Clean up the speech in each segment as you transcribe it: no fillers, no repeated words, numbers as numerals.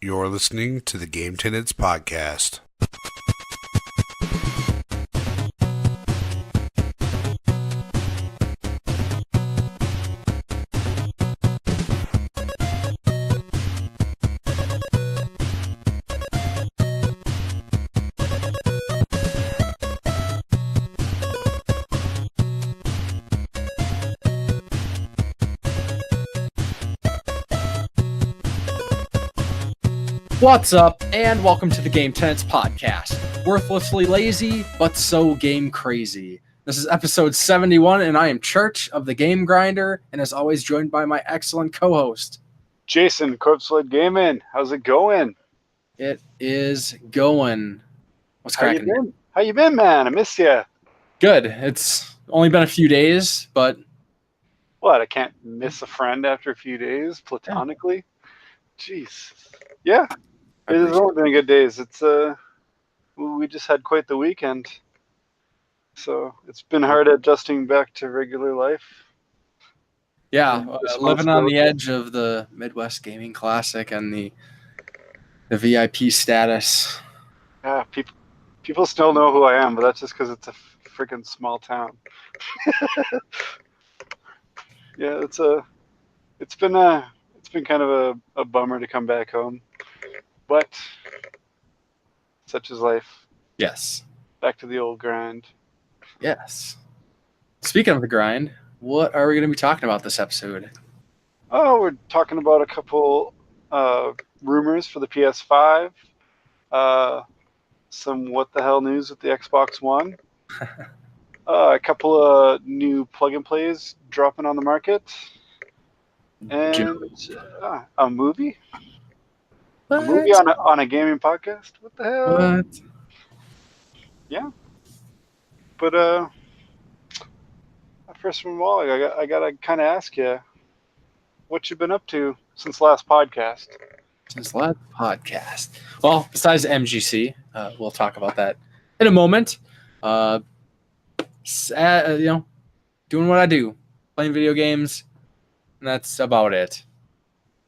You're listening to the Game Tenants Podcast. What's up, and welcome to the Game Tenants Podcast. Worthlessly lazy, but so game crazy. This is episode 71, and I am Church of the Game Grinder, and as always, joined by my excellent co-host, Jason, Corpse-Led Gaming. How's it going? It is going. What's cracking? How you been, man? I miss you. Good. It's only been a few days, but... What, I can't miss a friend after a few days, platonically? Jeez. Yeah. It has only been good days. It's we just had quite the weekend, so it's been hard adjusting back to regular life. Yeah, living on the edge of the Midwest Gaming Classic and the VIP status. Yeah, people still know who I am, but that's just because it's a freaking small town. Yeah, it's been kind of a bummer to come back home. But such is life. Yes. Back to the old grind. Yes. Speaking of the grind, what are we going to be talking about this episode? Oh, we're talking about a couple rumors for the PS5. Some what the hell news with the Xbox One. A couple of new plug-and-plays dropping on the market. And a movie. What? A movie on a gaming podcast? What the hell? What? Yeah. But first of all, I gotta kind of ask you, what you been up to since last podcast? Since last podcast. Well, besides MGC, we'll talk about that in a moment. Doing what I do, playing video games, and that's about it.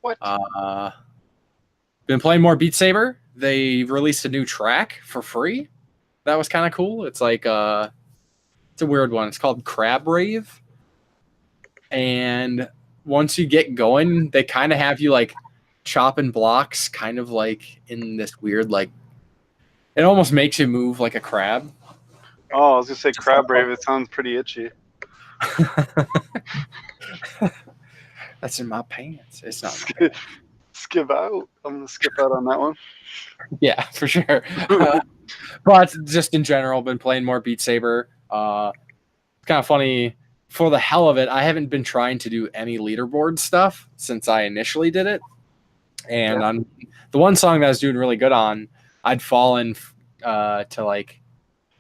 What? Been playing more Beat Saber. They released a new track for free. That was kind of cool. It's like it's a weird one. It's called Crab Rave. And once you get going, they kind of have you like chopping blocks, kind of like in this weird like. It almost makes you move like a crab. Oh, I was gonna say Crab Rave. It sounds pretty itchy. That's in my pants. It's not. Skip out. I'm gonna skip out on that one. Yeah, for sure. But just in general, been playing more Beat Saber. It's kind of funny. For the hell of it, I haven't been trying to do any leaderboard stuff since I initially did it. And on the one song that I was doing really good on, I'd fallen to like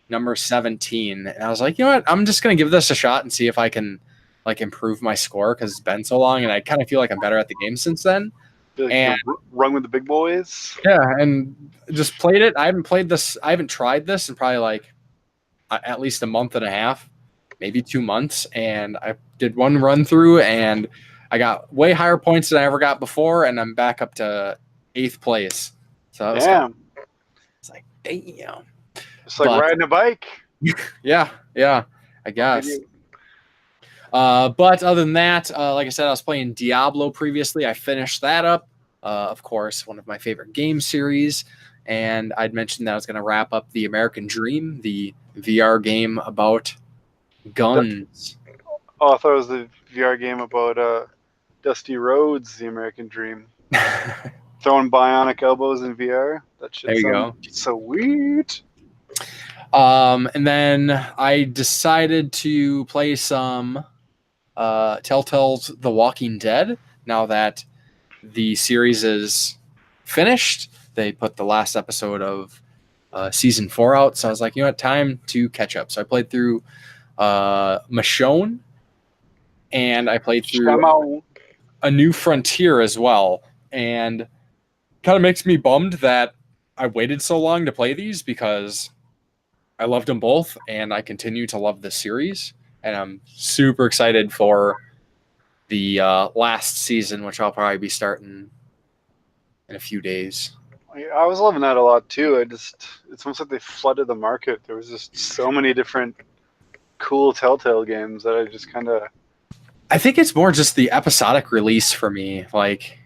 number 17. And I was like, you know what? I'm just going to give this a shot and see if I can like improve my score because it's been so long. And I kind of feel like I'm better at the game since then. Like and run with the big boys. Yeah, and just played it. I haven't tried this in probably like at least a month and a half, maybe 2 months. And I did one run through and I got way higher points than I ever got before. And I'm back up to 8th place. So that was it's like, damn. It's like riding a bike. Yeah, I guess. But other than that, like I said, I was playing Diablo previously. I finished that up. Of course, one of my favorite game series. And I'd mentioned that I was going to wrap up The American Dream, the VR game about guns. Oh, I thought it was the VR game about Dusty Rhodes, The American Dream. Throwing bionic elbows in VR. That shit there you go. Sweet. And then I decided to play some Telltale's The Walking Dead. Now that the series is finished, they put the last episode of season 4 out. So I was like, you know what, time to catch up. So I played through Michonne, and I played through A New Frontier as well. And kind of makes me bummed that I waited so long to play these because I loved them both, and I continue to love the series. And I'm super excited for the last season, which I'll probably be starting in a few days. I was loving that a lot too. It's almost like they flooded the market. There was just so many different cool Telltale games that I just kind of. I think it's more just the episodic release for me. Like,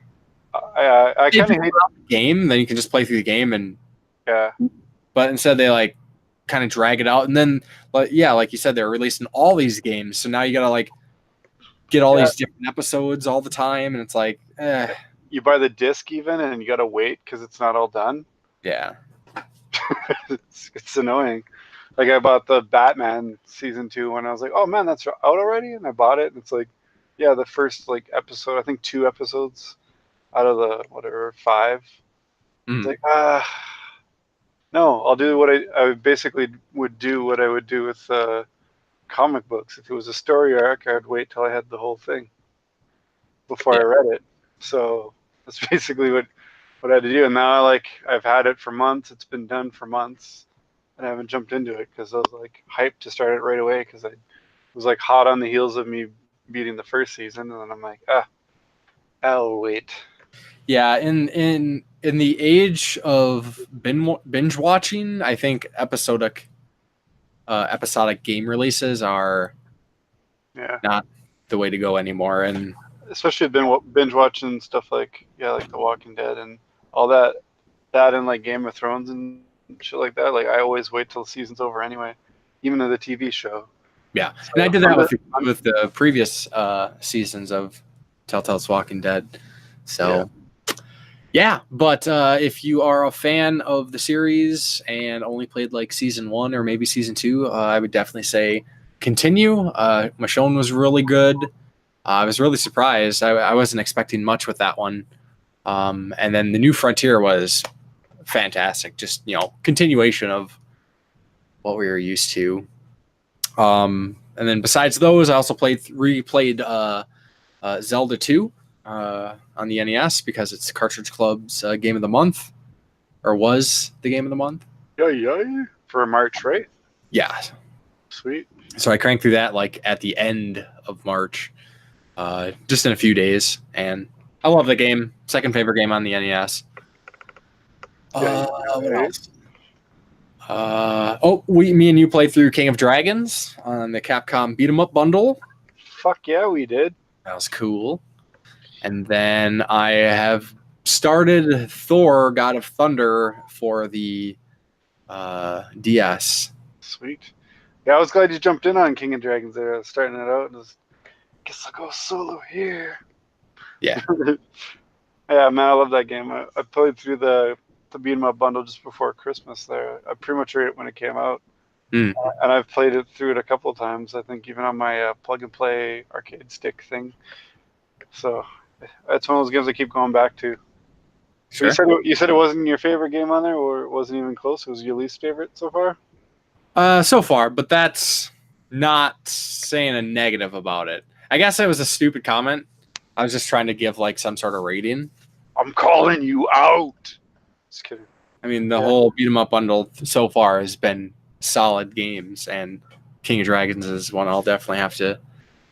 I if kind of you hate. have the game, then you can just play through the game, and Yeah. but instead they like kind of drag it out, and then like you said, they're releasing all these games, so now you gotta like get all these different episodes all the time, and it's like, You buy the disc even, and you gotta wait because it's not all done. yeah. It's annoying. Like I bought the Batman season 2 when I was like, oh man, that's out already, and I bought it, and it's like, yeah, the first like episode, I think 2 episodes out of the whatever 5. It's like no, I'll do what I basically would do what I would do with comic books. If it was a story arc, I'd wait till I had the whole thing before I read it. So that's basically what I had to do. And now I've had it for months. It's been done for months, and I haven't jumped into it because I was like hyped to start it right away because I was like hot on the heels of me beating the first season, and then I'm like, I'll wait. Yeah, in the age of binge watching, I think episodic game releases are not the way to go anymore. And especially binge watching stuff like The Walking Dead and all that and like Game of Thrones and shit like that. Like I always wait till the season's over anyway, even in the TV show. Yeah, and I did that with the previous seasons of Telltale's Walking Dead. So. Yeah, but if you are a fan of the series and only played like season 1 or maybe season 2, I would definitely say continue. Michonne was really good. I was really surprised. I wasn't expecting much with that one. And then the New Frontier was fantastic. Just, continuation of what we were used to. And then besides those, I also replayed Zelda 2. On the NES because it's Cartridge Club's game of the month, or was the game of the month. Yeah, for March, right? Yeah, sweet. So I cranked through that like at the end of March, just in a few days, and I love the game. Second favorite game on the NES. What else? Me and you played through King of Dragons on the Capcom Beat 'em Up bundle. Fuck yeah, we did. That was cool. And then I have started Thor: God of Thunder for the DS. Sweet. Yeah, I was glad you jumped in on King of Dragons there. I was starting it out and guess I'll go solo here. Yeah. Yeah, man, I love that game. I played through the Beat 'em Up bundle just before Christmas there. I pretty much read it when it came out. And I've played it through it a couple of times, I think even on my plug-and-play arcade stick thing. So that's one of those games I keep going back to. Sure. You said it wasn't your favorite game on there, or it wasn't even close? It was your least favorite so far? So far, but that's not saying a negative about it. I guess it was a stupid comment. I was just trying to give like some sort of rating. I'm calling you out. Just kidding. I mean, the whole Beat 'em Up bundle so far has been solid games, and King of Dragons is one I'll definitely have to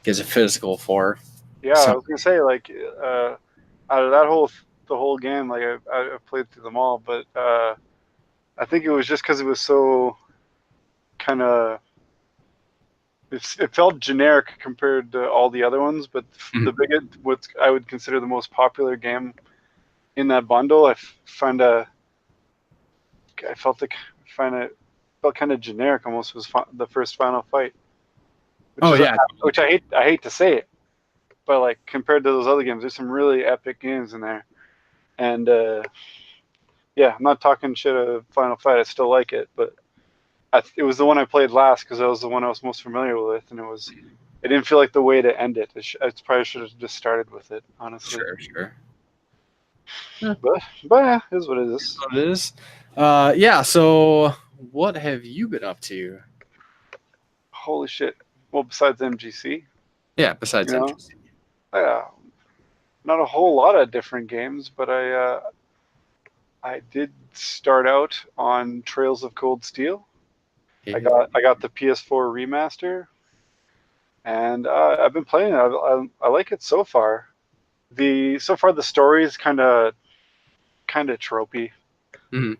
get a physical for. Yeah, I was gonna say like out of the whole game, like I played through them all, but I think it was just because it was so kind of it felt generic compared to all the other ones. But the biggest, what I would consider the most popular game in that bundle, I felt kind of generic almost. Was the first final fight. Which I hate to say it. But like compared to those other games, there's some really epic games in there, and I'm not talking shit of Final Fight. I still like it, but it was the one I played last because that was the one I was most familiar with, and it didn't feel like the way to end it. I probably should have just started with it, honestly. Sure. Yeah. But yeah, it is what it is. What it is. So what have you been up to? Holy shit! Well, besides MGC. Yeah, besides MGC. Not a whole lot of different games, but I did start out on Trails of Cold Steel. Yeah. I got the PS4 remaster, and I've been playing it. I like it so far. The story is kind of kind of tropey. Mhm.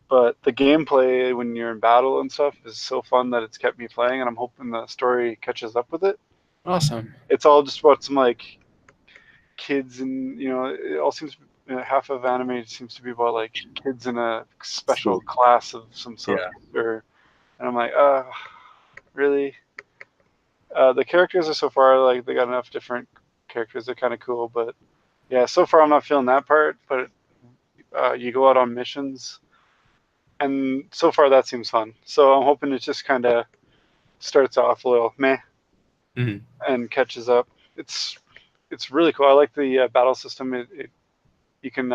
But the gameplay when you're in battle and stuff is so fun that it's kept me playing, and I'm hoping the story catches up with it. Awesome. It's all just about some like kids, and it all seems half of anime seems to be about like kids in a special class of some sort. And I'm like, really? The characters are so far like they got enough different characters. They're kind of cool, but yeah, so far I'm not feeling that part. But you go out on missions. And so far, that seems fun. So I'm hoping it just kind of starts off a little meh and catches up. It's really cool. I like the battle system. You can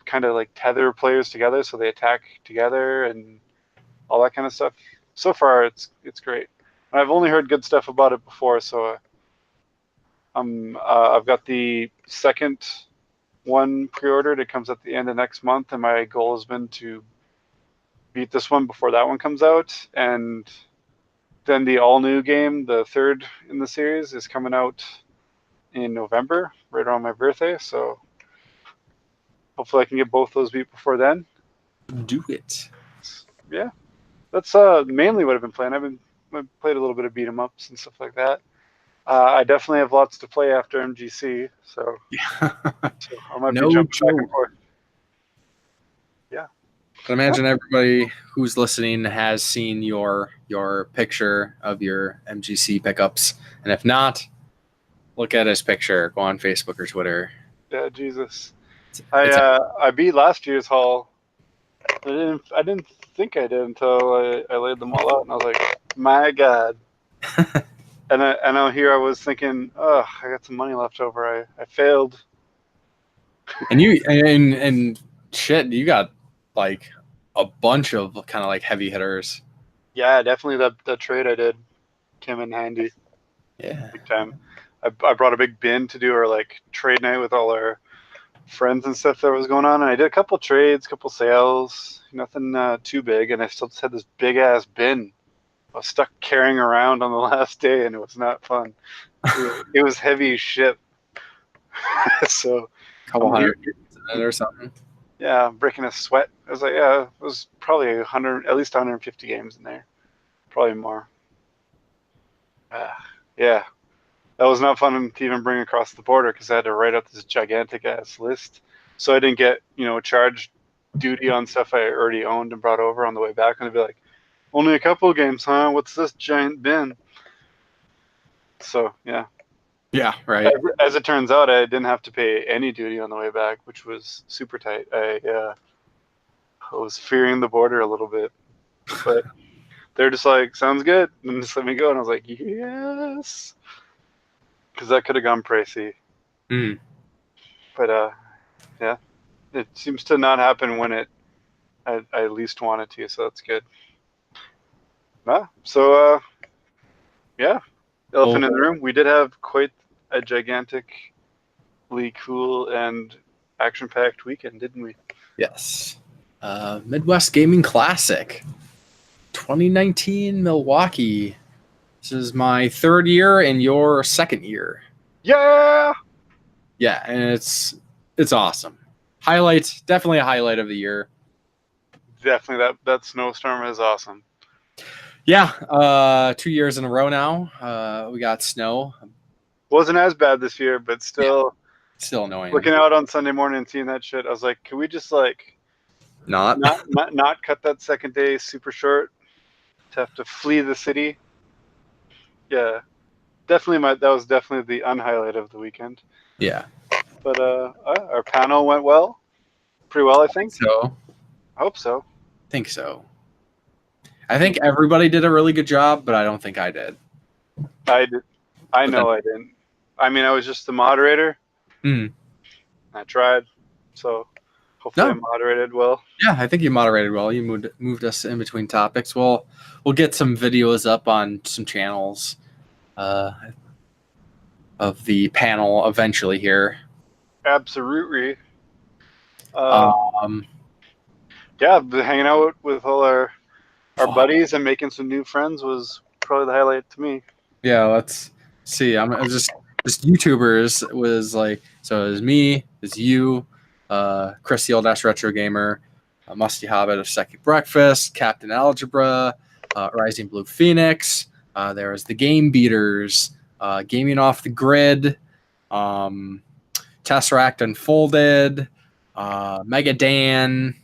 kind of like tether players together so they attack together and all that kind of stuff. So far, it's great. And I've only heard good stuff about it before, so I've got the second one pre-ordered. It comes at the end of next month, and my goal has been to beat this one before that one comes out, and then the all-new game, the third in the series, is coming out in November, right around my birthday, so hopefully I can get both those beat before then. Do it. Yeah, that's mainly what I've been playing. I've played a little bit of beat-em-ups and stuff like that. I definitely have lots to play after MGC, so I might be jumping back and forth. Yeah. I imagine everybody who's listening has seen your picture of your MGC pickups, and if not, look at his picture. Go on Facebook or Twitter. Yeah, Jesus. I beat last year's haul. I didn't think I did until I laid them all out, and I was like, my God. and out here I was thinking, I got some money left over. I failed. And you shit, you got like a bunch of kind of like heavy hitters. Yeah, definitely that trade I did came in handy. Yeah, big time. I brought a big bin to do our like trade night with all our friends and stuff that was going on, and I did a couple trades, couple sales, nothing too big, and I still just had this big ass bin I was stuck carrying around on the last day, and it was not fun. It was heavy as shit. So a couple hundred or something. Yeah, I'm breaking a sweat. I was like, yeah, it was probably at least 150 games in there, probably more. Yeah, that was not fun to even bring across the border because I had to write out this gigantic ass list. So I didn't get charged duty on stuff I already owned and brought over on the way back, and I'd be like, only a couple of games, huh? What's this giant bin? So yeah. Yeah, right. As it turns out, I didn't have to pay any duty on the way back, which was super tight. I was fearing the border a little bit, but they're just like, sounds good, and just let me go. And I was like, yes, because that could have gone pricey. But yeah, it seems to not happen when I least want it to, so that's good. So yeah, elephant in the room. We did have quite a gigantically cool and action-packed weekend, didn't we? Yes. Midwest Gaming Classic 2019 Milwaukee. This is my third year and your second year. Yeah, and it's awesome. Highlights, definitely a highlight of the year. Definitely that snowstorm is awesome. Yeah, 2 years in a row now. We got snow. Wasn't as bad this year, but still annoying. Looking out on Sunday morning and seeing that shit, I was like, can we just like not cut that second day super short to have to flee the city? Yeah, definitely that was definitely the unhighlight of the weekend. Yeah, but our panel went pretty well, I think. So I hope so. Think so. I think everybody did a really good job, but I don't think I did. I did. I didn't. I mean, I was just the moderator. I tried, so hopefully I moderated well. Yeah, I think you moderated well. You moved us in between topics. We'll get some videos up on some channels of the panel eventually here. Absolutely. Yeah, hanging out with all our buddies and making some new friends was probably the highlight to me. Yeah, let's see. I'm just YouTubers was like, so it was me, it's you, Chris the Old Ass Retro Gamer, Musty Hobbit of Second Breakfast, Captain Algebra, Rising Blue Phoenix. There is the Game Beaters, Gaming Off the Grid, Tesseract Unfolded, Mega Dan.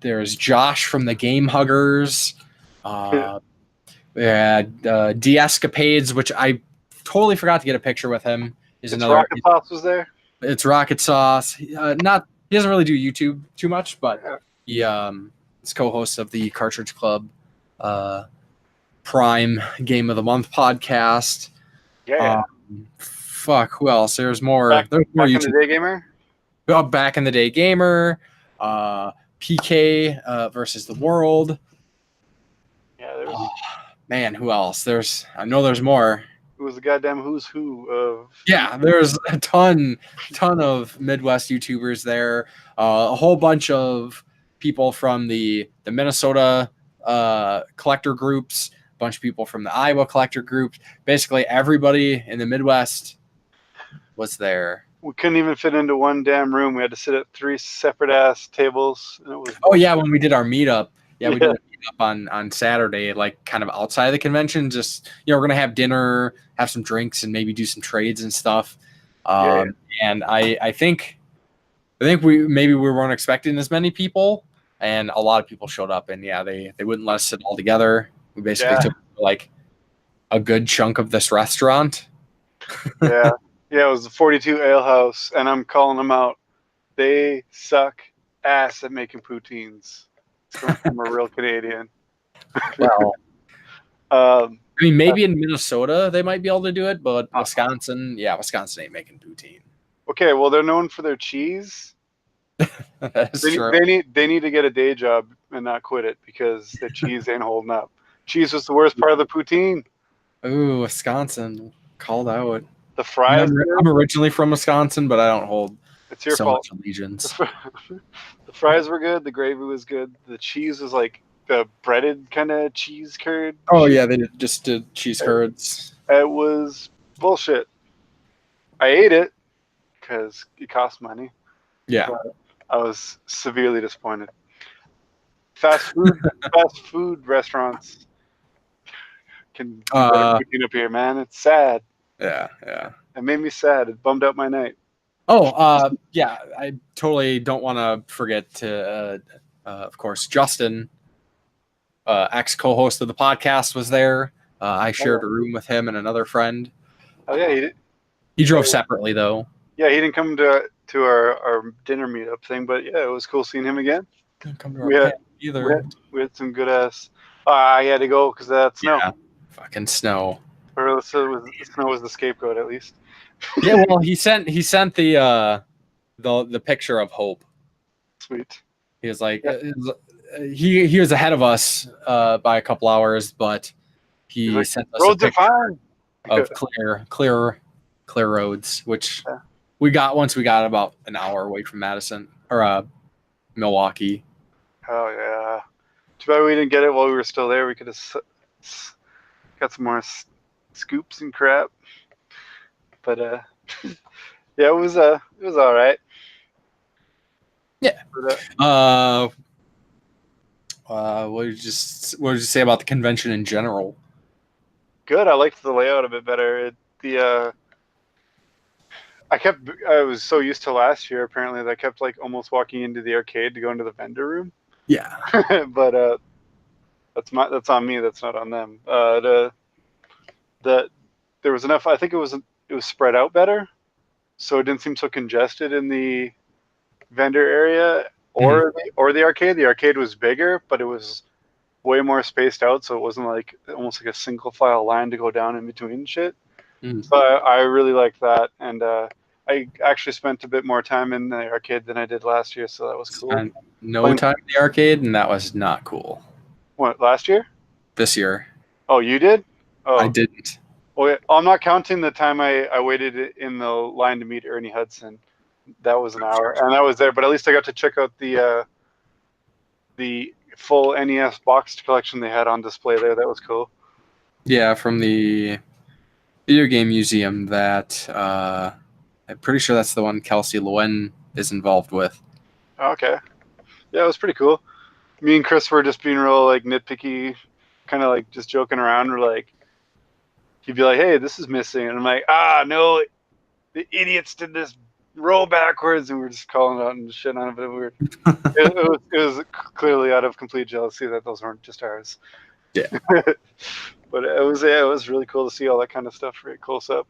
There's Josh from the Game Huggers. We had De-Escapades, which I totally forgot to get a picture with him. Rocket Sauce was there. It's Rocket Sauce. He doesn't really do YouTube too much, but he is co-host of the Cartridge Club Prime Game of the Month podcast. Yeah. Who else? There's more. There's more back YouTube. In the Day Gamer. Back in the Day Gamer. PK versus the World. Yeah, there's. Man, who else? I know there's more. It was the goddamn who's who of. Yeah, there's a ton of Midwest YouTubers there. A whole bunch of people from the Minnesota collector groups. A bunch of people from the Iowa collector groups. Basically, everybody in the Midwest was there. We couldn't even fit into one damn room. We had to sit at 3 separate ass tables. And it was when we did our meetup. Yeah, we did a meetup on Saturday, like kind of outside of the convention. Just, we're going to have dinner, have some drinks, and maybe do some trades and stuff. And I think we weren't expecting as many people, and a lot of people showed up, and they wouldn't let us sit all together. We basically took like a good chunk of this restaurant. Yeah, it was the 42 Ale House, and I'm calling them out. They suck ass at making poutines. I'm a real Canadian. Well, I mean, maybe in Minnesota they might be able to do it, but Wisconsin ain't making poutine. Okay, well, they're known for their cheese. That's true. They need to get a day job and not quit it because the cheese ain't holding up. Cheese was the worst part of the poutine. Ooh, Wisconsin called out. The fries. I'm originally from Wisconsin, but I don't hold it's your fault. Much allegiance. The fries were good. The gravy was good. The cheese was like the breaded kind of cheese curd. Oh yeah, they just did cheese curds. It was bullshit. I ate it because it cost money. Yeah, but I was severely disappointed. Fast food restaurants can do better cooking up here, man. It's sad. Yeah. It made me sad. It bummed out my night. Oh, yeah. I totally don't want to forget to, of course, Justin, ex-co-host of the podcast, was there. I shared a room with him and another friend. Oh yeah, he did. He drove separately though. Yeah, he didn't come to our dinner meetup thing, but yeah, it was cool seeing him again. Didn't come to our either. We had some good ass. I had to go because of that snow. Yeah, fucking snow. Or snow was the scapegoat at least. Yeah, well, he sent the picture of Hope. Sweet. He was like, he was ahead of us by a couple hours, but he sent us a picture of clear roads, which we got once we got about an hour away from Madison or Milwaukee. Oh yeah. Too bad we didn't get it while we were still there. We could have got some more scoops and crap. But yeah, it was all right. Yeah. But, what did you say about the convention in general? Good. I liked the layout a bit better. I was so used to last year apparently that I kept like almost walking into the arcade to go into the vendor room. Yeah. But that's on me. That's not on them. There was enough. I think it was spread out better, so it didn't seem so congested in the vendor area or the arcade. The arcade was bigger, but it was way more spaced out, so it wasn't like almost like a single file line to go down in between shit. So I really liked that, and I actually spent a bit more time in the arcade than I did last year, so that was cool. Time in the arcade, and that was not cool. What, last year? This year. Oh, you did? Oh, I didn't. Well, I'm not counting the time I waited in the line to meet Ernie Hudson. That was an hour, and I was there, but at least I got to check out the full NES boxed collection they had on display there. That was cool. Yeah, from the video game museum that I'm pretty sure that's the one Kelsey Lowen is involved with. Okay. Yeah, it was pretty cool. Me and Chris were just being real like nitpicky, kind of like just joking around. We're like, he'd be like, "Hey, this is missing," and I'm like, no, the idiots did this roll backwards," and we're just calling it out and shit on it. But it was clearly out of complete jealousy that those weren't just ours. Yeah. But it was really cool to see all that kind of stuff right close up,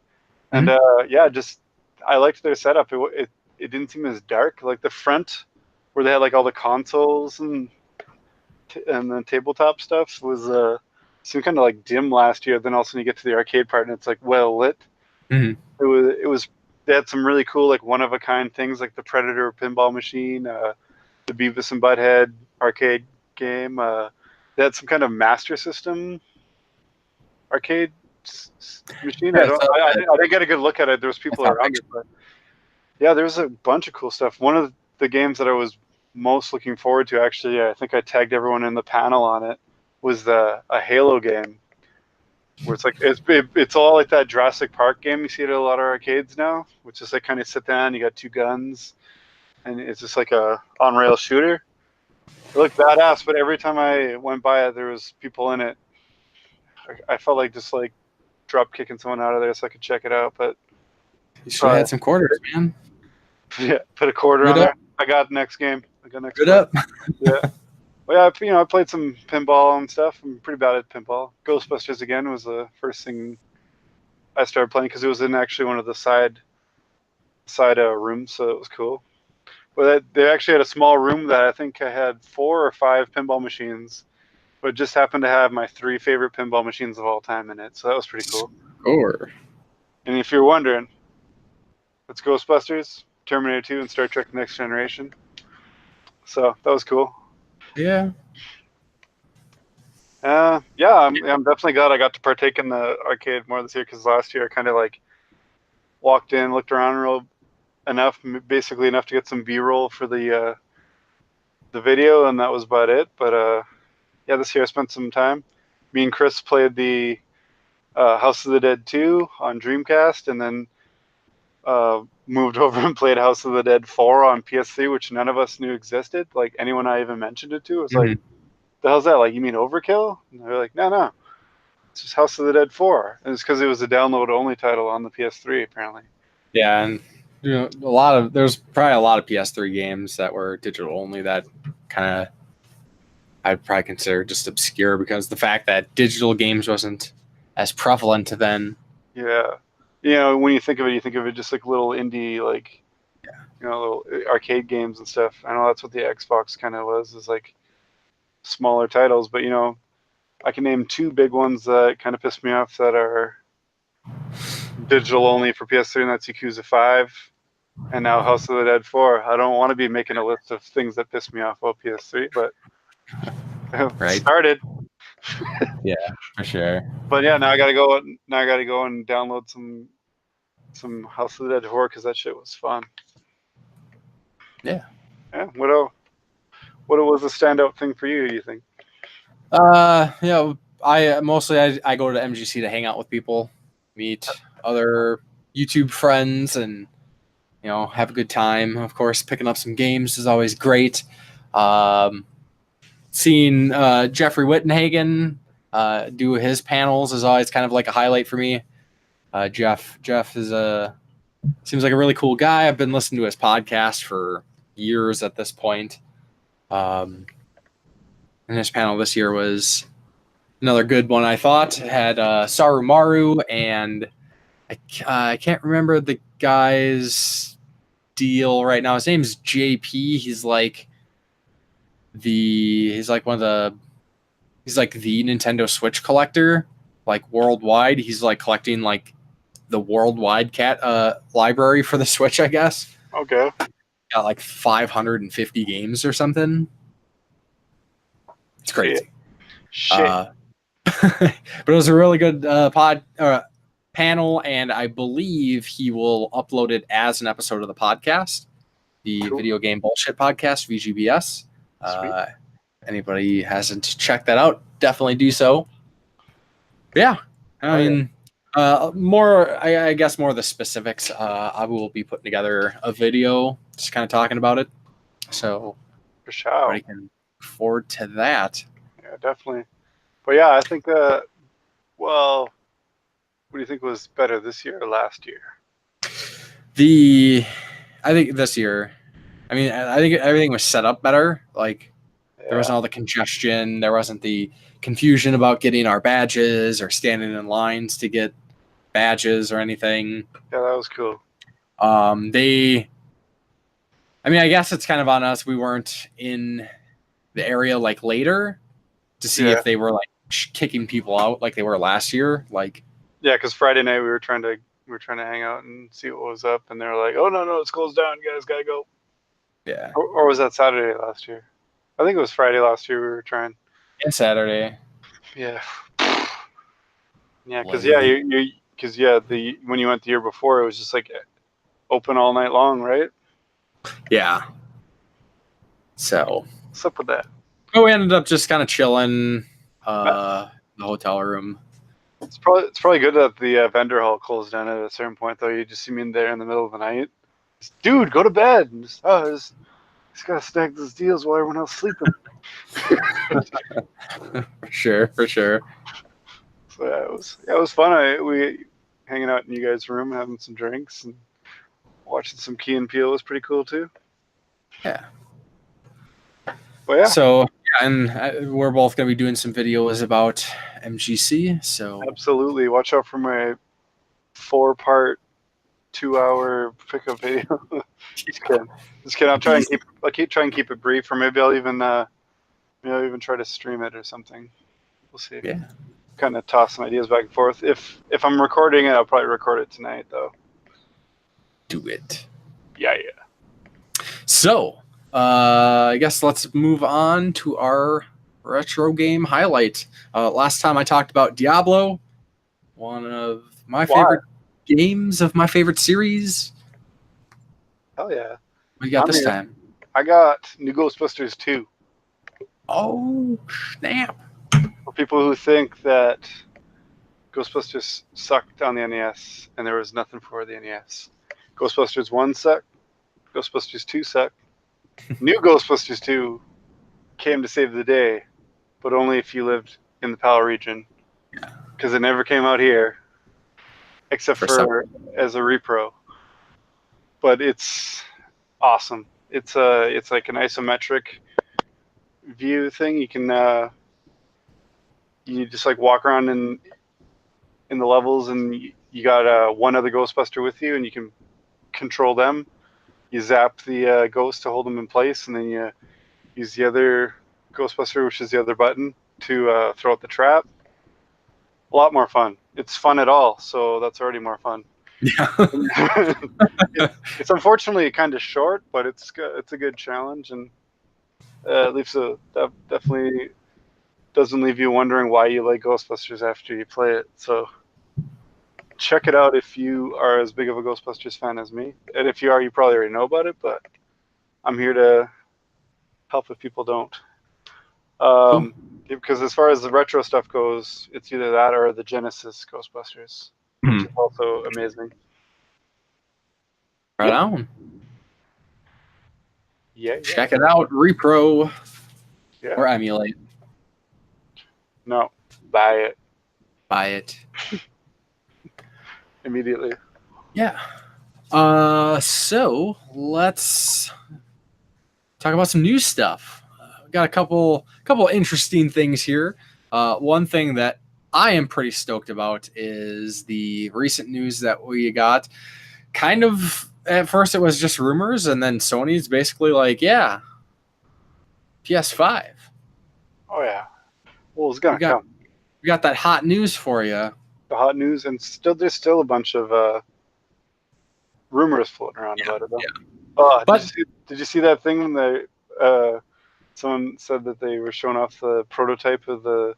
and I liked their setup. It didn't seem as dark. Like the front, where they had like all the consoles and the tabletop stuff was seemed kind of like dim last year. Then all of a sudden you get to the arcade part and it's like well lit. Mm-hmm. It was they had some really cool like one of a kind things like the Predator pinball machine, the Beavis and Butthead arcade game. They had some kind of Master System arcade machine. Yeah, I didn't get a good look at it. There was people around it, but yeah, there was a bunch of cool stuff. One of the games that I was most looking forward to, actually, I think I tagged everyone in the panel on it, was a Halo game, where it's like it's all like that Jurassic Park game you see at a lot of arcades now, which is like kind of sit down, you got two guns, and it's just like a on-rail shooter. It looked badass, but every time I went by it, there was people in it. I felt like just like drop kicking someone out of there so I could check it out, but you should have had some quarters, man. Yeah, put a quarter on there. I got next game. I got next. Good up. Yeah. Well, yeah, I played some pinball and stuff. I'm pretty bad at pinball. Ghostbusters again was the first thing I started playing because it was in actually one of the side rooms, so it was cool. But they actually had a small room that I think I had 4 or 5 pinball machines, but it just happened to have my 3 favorite pinball machines of all time in it, so that was pretty cool. Sure. And if you're wondering, it's Ghostbusters, Terminator 2, and Star Trek Next Generation. So that was cool. Yeah. I'm definitely glad I got to partake in the arcade more this year, because last year I kind of like walked in, looked around basically enough to get some B-roll for the video, and that was about it. But this year I spent some time. Me and Chris played the House of the Dead 2 on Dreamcast, and then moved over and played House of the Dead 4 on PS3, which none of us knew existed. Like anyone I even mentioned it to was like, the hell's that? Like, you mean Overkill? And they're like, no. It's just House of the Dead 4. And it's because it was a download-only title on the PS3, apparently. Yeah, and there's probably a lot of PS3 games that were digital only that kind of I'd probably consider just obscure, because the fact that digital games wasn't as prevalent then. Yeah. When you think of it just like little indie, like, little arcade games and stuff. I know that's what the Xbox kind of was, is like smaller titles. But, I can name 2 big ones that kind of pissed me off that are digital only for PS3, and that's Yakuza 5 and now House of the Dead 4. I don't want to be making a list of things that piss me off about PS3, but right. Started. Yeah, for sure. But yeah, now I gotta go and download some House of the Dead 4, because that shit was fun. Yeah. Yeah. What was the standout thing for you, do you think? I go to MGC to hang out with people, meet other YouTube friends, and have a good time. Of course, picking up some games is always great. Seeing Jeffrey Wittenhagen do his panels is always kind of like a highlight for me. Jeff seems like a really cool guy. I've been listening to his podcast for years at this point. And his panel this year was another good one, I thought. It had Sarumaru, and I can't remember the guy's deal right now. His name's JP. He's like the Nintendo Switch collector, like worldwide. He's like collecting like the worldwide library for the Switch, I guess. Okay. Got like 550 games or something. It's crazy. Shit. But it was a really good panel, and I believe he will upload it as an episode of the podcast, the Cool. Video Game Bullshit Podcast, VGBS. Anybody hasn't checked that out, definitely do so. But yeah, I mean, I guess more of the specifics. I will be putting together a video just kind of talking about it. So For sure. everybody can look forward to that. Yeah, definitely. But yeah, I think well, what do you think was better this year or last year? I think this year, I mean, I think everything was set up better. Like there wasn't all the congestion. There wasn't the confusion about getting our badges or standing in lines to get badges or anything. Yeah, that was cool. I mean, I guess it's kind of on us. We weren't in the area like later to see if they were like kicking people out like they were last year. Like, yeah, because Friday night we were trying to hang out and see what was up, and they were like, "Oh no, it's closed down. You guys gotta go." Yeah. Or was that Saturday last year? I think it was Friday last year we were trying. And Saturday. Yeah. Yeah, because when you went the year before, it was just like open all night long, right? Yeah. So. What's up with that? But we ended up just kind of chilling the hotel room. It's probably good that the vendor hall closed down at a certain point, though. You just see me in there in the middle of the night. Just, dude, go to bed. And just gotta stack those deals while everyone else sleeping. For sure. So yeah, it was fun. We hanging out in you guys' room, having some drinks and watching some Key and Peele was pretty cool too. Yeah. But yeah. So and we're both gonna be doing some videos about MGC. So absolutely, watch out for my 4-part, 2-hour pickup video. Just kidding. I'll keep trying to keep it brief, or maybe I'll even try to stream it or something. We'll see. Yeah. Kind of toss some ideas back and forth. If I'm recording it, I'll probably record it tonight, though. Do it. Yeah. So, I guess let's move on to our retro game highlight. Last time I talked about Diablo, one of my favorite games of my favorite series. Hell yeah. What you got this time? I got New Ghostbusters 2. Oh, snap. For people who think that Ghostbusters sucked on the NES and there was nothing for the NES. Ghostbusters 1 sucked. Ghostbusters 2 sucked. New Ghostbusters 2 came to save the day, but only if you lived in the PAL region. Because it never came out here, except for as a repro. But it's awesome. It's like an isometric view thing. You can you just like walk around in the levels, and you got one other Ghostbuster with you, and you can control them. You zap the ghost to hold them in place, and then you use the other Ghostbuster, which is the other button, to throw out the trap. A lot more fun. It's fun at all, so that's already more fun. Yeah. It's unfortunately kind of short, but it's a good challenge, and definitely doesn't leave you wondering why you like Ghostbusters after you play it. So check it out if you are as big of a Ghostbusters fan as me. And if you are, you probably already know about it, but I'm here to help if people don't. Because as far as the retro stuff goes, it's either that or the Genesis Ghostbusters, which is also amazing. Right on. Yeah. Check it out. Repro. Yeah. Or emulate. No. Buy it. Buy it. Immediately. Yeah. So let's talk about some new stuff. We got a couple interesting things here. One thing that I am pretty stoked about is the recent news that we got. Kind of at first it was just rumors, and then Sony's basically like, yeah, PS5. Oh yeah. Well, it's gonna come. We got that hot news for you. The hot news, and there's still a bunch of rumors floating around about it. Though. But did you see that thing when someone said that they were showing off the prototype of the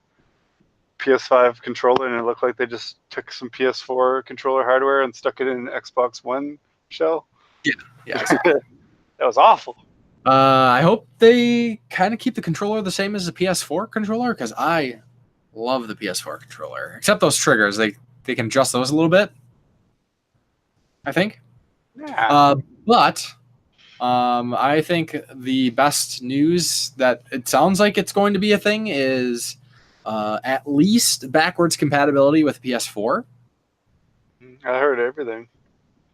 PS5 controller, and it looked like they just took some PS4 controller hardware and stuck it in an Xbox One shell? Yeah. That was awful. I hope they kind of keep the controller the same as the PS4 controller, because I love the PS4 controller. Except those triggers, they they can adjust those a little bit, I think. Yeah. But I think the best news that it sounds like it's going to be a thing is at least backwards compatibility with PS4. I heard everything.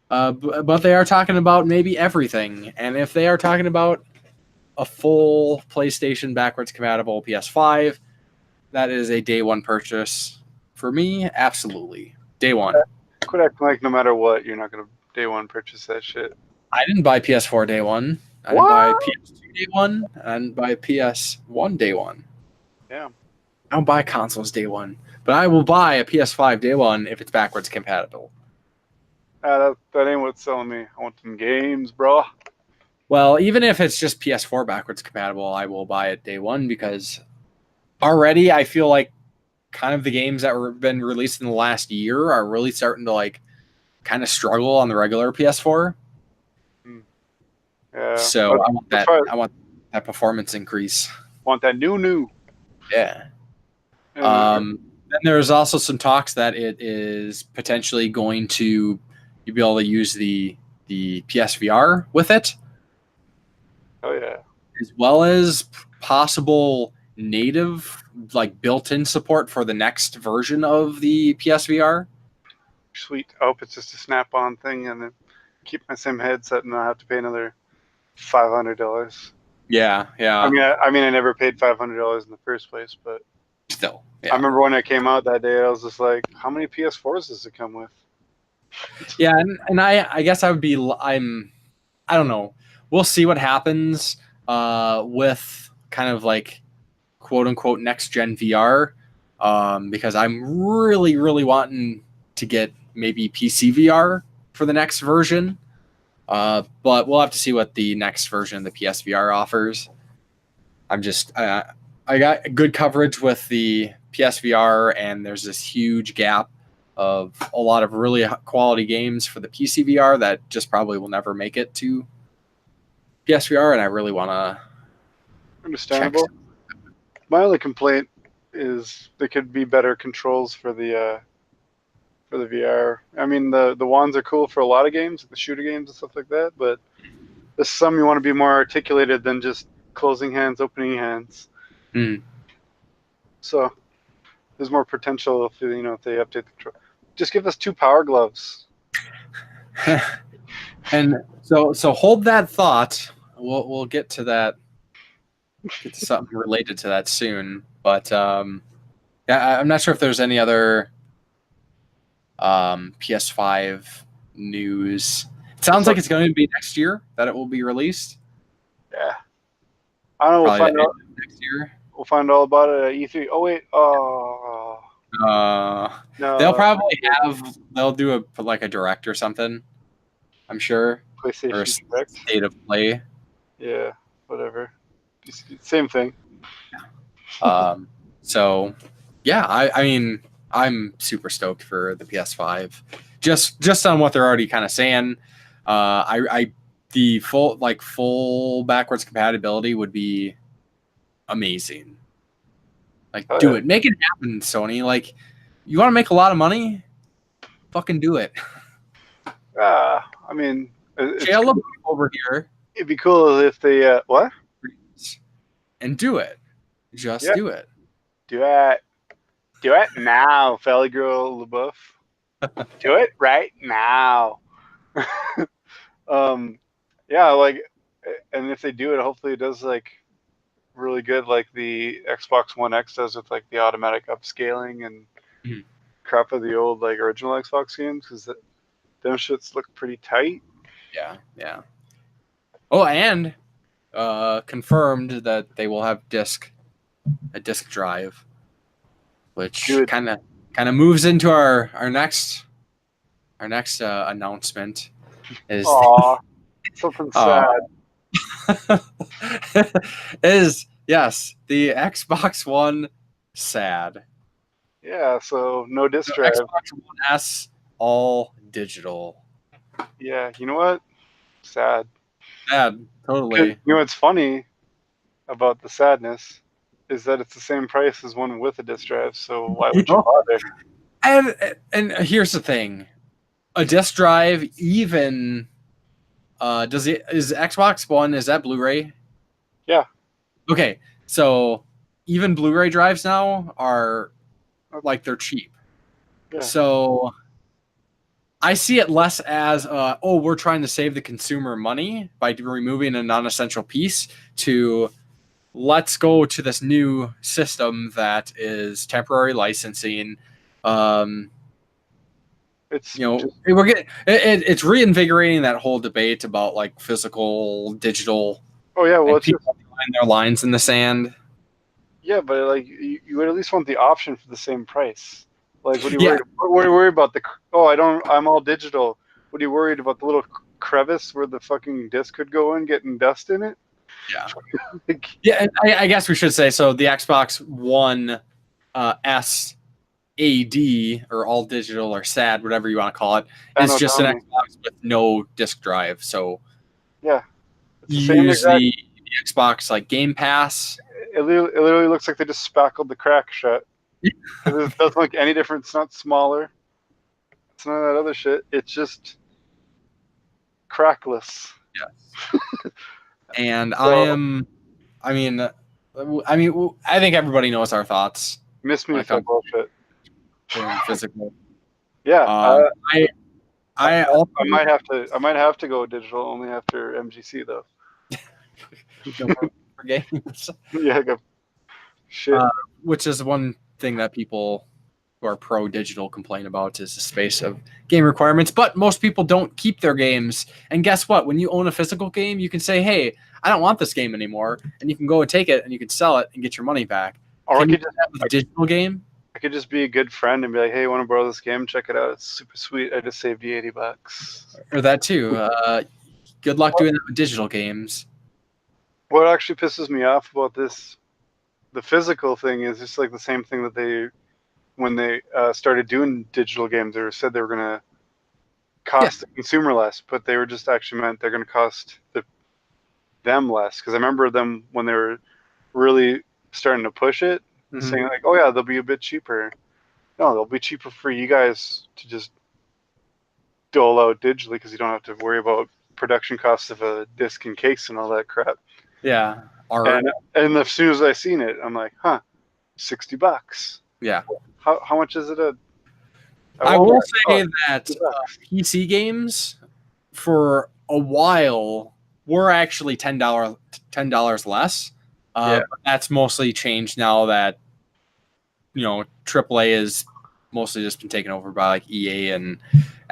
But they are talking about maybe everything. And if they are talking about a full PlayStation backwards compatible PS5, that is a day one purchase for me. Absolutely. Day one. Quit acting like no matter what, you're not going to day one purchase that shit. I didn't buy PS4 day one. I didn't buy PS2 day one. I didn't buy PS1 day one. Yeah. I don't buy consoles day one. But I will buy a PS5 day one if it's backwards compatible. That ain't what's selling me. I want some games, bro. Well, even if it's just PS4 backwards compatible, I will buy it day one because already I feel like kind of the games that were been released in the last year are really starting to like kind of struggle on the regular PS4. Yeah. So I want that performance increase. Want that new. Yeah. Then there's also some talks that it is potentially going to be able to use the PSVR with it. Oh yeah. As well as possible native like built-in support for the next version of the PSVR. Sweet. I hope it's just a snap-on thing and then keep my same headset and not have to pay another $500. Yeah. I mean, I never paid $500 in the first place, but Still. Yeah. I remember when it came out that day, I was just like, how many PS4s does it come with? Yeah, and I guess I would be I don't know. We'll see what happens with kind of like quote unquote next gen VR because I'm really wanting to get maybe PC VR for the next version. But we'll have to see what the next version of the PSVR offers. I'm just I got good coverage with the PSVR, and there's this huge gap of a lot of really quality games for the PC VR that just probably will never make it to PSVR, and I really want to. Understandable. My only complaint is there could be better controls for the VR. I mean, the wands are cool for a lot of games, the shooter games and stuff like that, but there's some you want to be more articulated than just closing hands, opening hands. So there's more potential if if they update the control. Just give us 2 power gloves. And so hold that thought. We'll get to that. Get to something related to that soon. But yeah, I'm not sure if there's any other PS5 news. It sounds like it's going to be next year that it will be released. Yeah. I don't know. We'll find out next year. We'll find all about it at E3. Oh wait. No. They'll probably they'll do a direct or something. I'm sure. PlayStation Direct. State of play. Yeah. Whatever. Same thing. So yeah, I mean, I'm super stoked for the PS5. Just on what they're already kind of saying. The full backwards compatibility would be amazing. Do it. Make it happen, Sony. Like, you want to make a lot of money? Fucking do it. I mean, Shia LaBeouf over here. It'd be cool if they what? And do it. Just do it. Do it. Do it now, Felly Girl LaBeouf. Do it right now. Yeah, and if they do it, hopefully it does really good, like the Xbox One X does with the automatic upscaling and crap of the old original Xbox games, because them shits look pretty tight. Yeah. Oh, and confirmed that they will have a disc drive, which kind of moves into our next announcement. Is something sad. Is yes, the Xbox One sad. Yeah, so no disc drive. Xbox One S all digital. Yeah, you know what? Sad. Sad, totally. You know what's funny about the sadness is that it's the same price as one with a disc drive, so why would you bother? And here's the thing. A disc drive, even is Xbox One, is that Blu-ray? Yeah. Okay, so even Blu-ray drives now are like they're cheap. Yeah. So I see it less as we're trying to save the consumer money by removing a non-essential piece to let's go to this new system that is temporary licensing. It's We're getting it's reinvigorating that whole debate about like physical, digital. Oh yeah, well, and people line their lines in the sand. Yeah, but like you would at least want the option for the same price. Like, what are you worried? What are you worried about? I'm all digital. What are you worried about? The little crevice where the fucking disc could go in, getting dust in it? Yeah. Like, Yeah, and I guess we should say so. The Xbox One S AD or all digital or SAD, whatever you want to call it, is just an Xbox with no disc drive. So yeah, it's you use the Xbox like Game Pass. It literally looks like they just spackled the crack shut. It doesn't look any different. It's not smaller. It's none of that other shit. It's just crackless. Yes. And so, I think everybody knows our thoughts. Miss me with that bullshit. Physical. Yeah. I might have to go digital only after MGC though. For games. Yeah. Shit. Which is one thing that people who are pro digital complain about is the space of game requirements. But most people don't keep their games. And guess what? When you own a physical game, you can say, "Hey, I don't want this game anymore," and you can go and take it and you can sell it and get your money back. Or can you just have a digital game? I could just be a good friend and be like, "Hey, want to borrow this game? Check it out. It's super sweet. I just saved you $80." Or that too. Good luck doing that with digital games. What actually pisses me off about the physical thing is just like the same thing that when they started doing digital games, they said they were going to cost the consumer less, but they were just actually meant they're going to cost them less. Because I remember them when they were really starting to push it, saying like, "Oh yeah, they'll be a bit cheaper." No, they'll be cheaper for you guys to just dole out digitally because you don't have to worry about production costs of a disc and case and all that crap. Yeah. And as soon as I seen it, I'm like, $60. Yeah. How much is it? I will say that PC games for a while were actually $10 less. But that's mostly changed now that AAA is mostly just been taken over by like EA and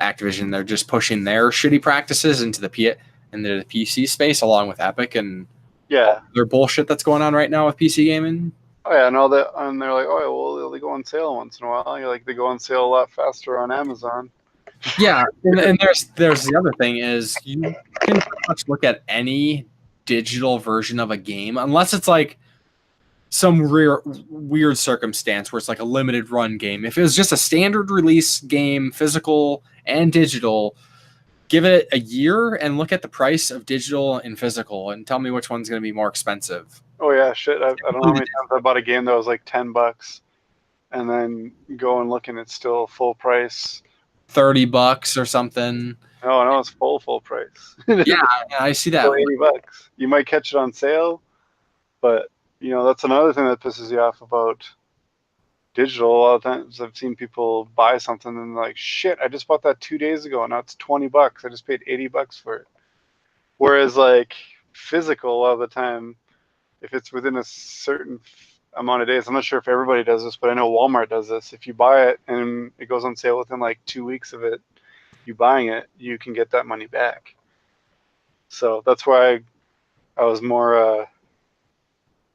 Activision. They're just pushing their shitty practices into the PC space along with Epic and their bullshit that's going on right now with PC gaming. Oh yeah, and all that, and they're like, "Oh well, they go on sale once in a while." You're like, they go on sale a lot faster on Amazon. Yeah, and there's the other thing is you can pretty much look at any digital version of a game unless it's like some weird circumstance where it's like a limited run game. If it was just a standard release game, physical and digital, give it a year and look at the price of digital and physical and tell me which one's going to be more expensive. Oh yeah, shit. I don't know how many times I bought a game that was like $10 and then go and look and it's still full price. $30 or something. No, it's full price. Yeah, I see that. $80. You might catch it on sale, but that's another thing that pisses you off about digital. A lot of times I've seen people buy something and they're like, "Shit, I just bought that 2 days ago and now it's $20. I just paid $80 for it." Whereas like physical, a lot of the time, if it's within a certain amount of days, I'm not sure if everybody does this, but I know Walmart does this. If you buy it and it goes on sale within like 2 weeks of it, you buying it, you can get that money back. So that's why I was more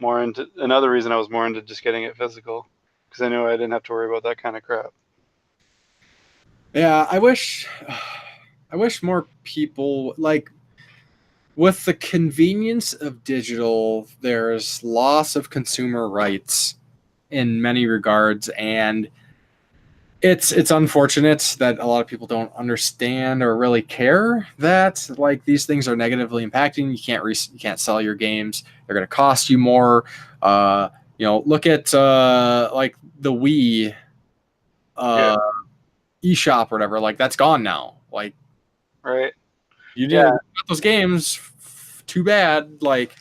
into, another reason I was more into just getting it physical, because I knew I didn't have to worry about that kind of crap. Yeah, I wish more people, like, with the convenience of digital, there's loss of consumer rights in many regards, and it's unfortunate that a lot of people don't understand or really care that like these things are negatively impacting. You can't sell your games. They're going to cost you more. Look at like the Wii. eShop or whatever. Like that's gone now. Like Right. you didn't got those games. Too bad. Like,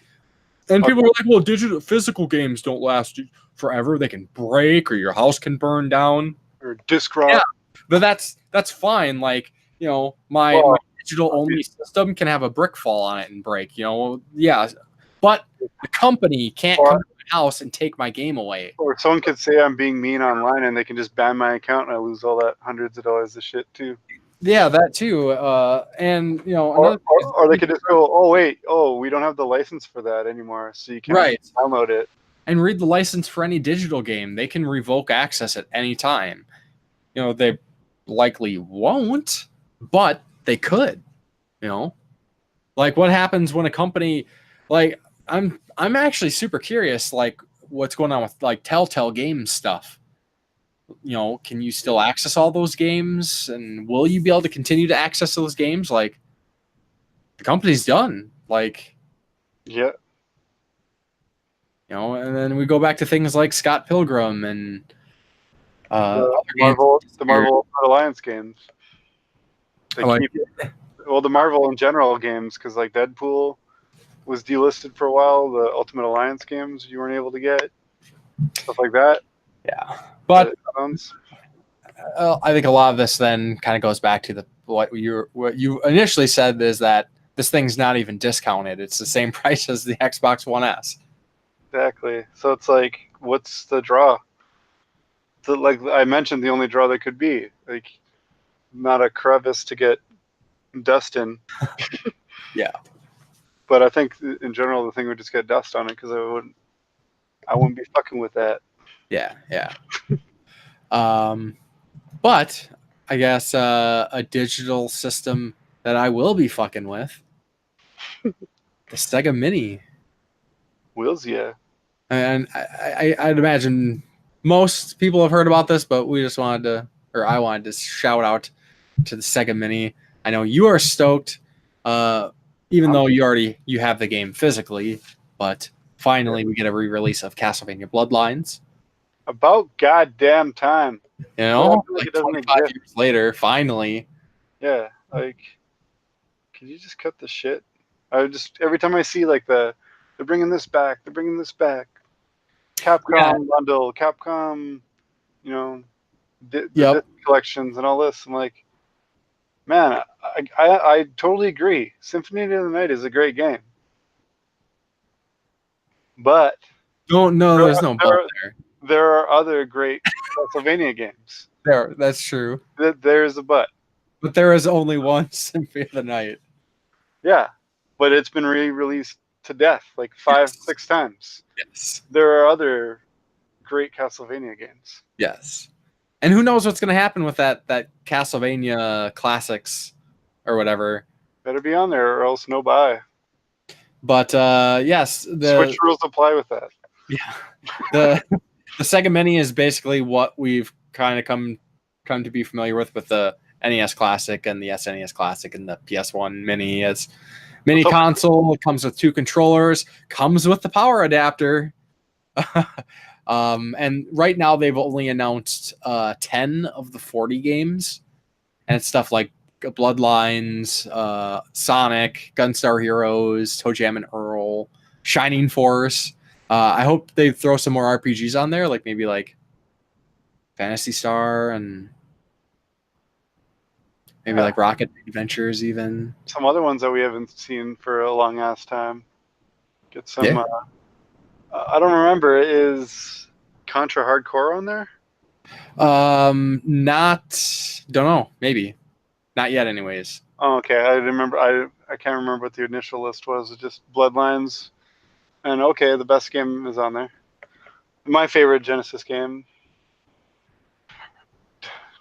and people are like, well, physical games don't last forever. They can break, or your house can burn down, or disc rot. Yeah, but that's fine. Like, you know, my digital only system can have a brick fall on it and break. You know, yeah, but the company can't come to my house and take my game away. Or someone could say I'm being mean online, and they can just ban my account, and I lose all that hundreds of dollars of shit too. Yeah, that too. And you know, or they could just go, oh wait, we don't have the license for that anymore, so you can't download it. And read the license for any digital game. They can revoke access at any time. You know, they likely won't, but they could. You know, like what happens when a company, like I'm actually super curious, like what's going on with like Telltale Games stuff. You know, can you still access all those games, and will you be able to continue to access those games? Like, the company's done. Like, yeah, you know, and then we go back to things like Scott Pilgrim and the Marvel Alliance games. The Marvel in general games, because like Deadpool was delisted for a while. The Ultimate Alliance games you weren't able to get, stuff like that. Yeah. But I think a lot of this then kind of goes back to what you initially said, is that this thing's not even discounted. It's the same price as the Xbox One S. Exactly. So it's like, what's the draw? So like I mentioned, the only draw that could be like not a crevice to get dust in. Yeah. But I think in general the thing would just get dust on it, because I wouldn't be fucking with that. Yeah. But I guess a digital system that I will be fucking with, the Sega Mini. Wheels, yeah. And I'd imagine most people have heard about this, but I wanted to shout out to the Sega Mini. I know you are stoked, even though you have the game physically, but finally we get a re-release of Castlevania Bloodlines. About goddamn time. You know, like 25 years later, finally. Yeah, like, can you just cut the shit? Every time I see like they're bringing this back, Capcom bundle, Capcom, you know, the collections and all this, I'm like, man, I totally agree. Symphony of the Night is a great game, but there's no but there. There are other great Castlevania games. That's true. There's a but. But there is only one Symphony of the Night. Yeah, but it's been re-released to death like 5-6 times. Yes. There are other great Castlevania games. Yes. And who knows what's going to happen with that Castlevania Classics or whatever. Better be on there or else no buy. But yes, the Switch rules apply with that. Yeah. The Sega Mini is basically what we've kind of come to be familiar with the NES Classic and the SNES Classic and the PS1 Mini as mini console. It comes with 2 controllers, comes with the power adapter. And right now they've only announced 10 of the 40 games, and it's stuff like Bloodlines, Sonic, Gunstar Heroes, Toe Jam and Earl, Shining Force. I hope they throw some more RPGs on there, like maybe like Phantasy Star and maybe like Rocket Adventures, even some other ones that we haven't seen for a long ass time. Get some. Yeah. I don't remember. Is Contra Hardcore on there? Don't know. Maybe not yet. Anyways. Oh, okay. I remember. I can't remember what the initial list was. It's just Bloodlines. And okay, the best game is on there. My favorite Genesis game.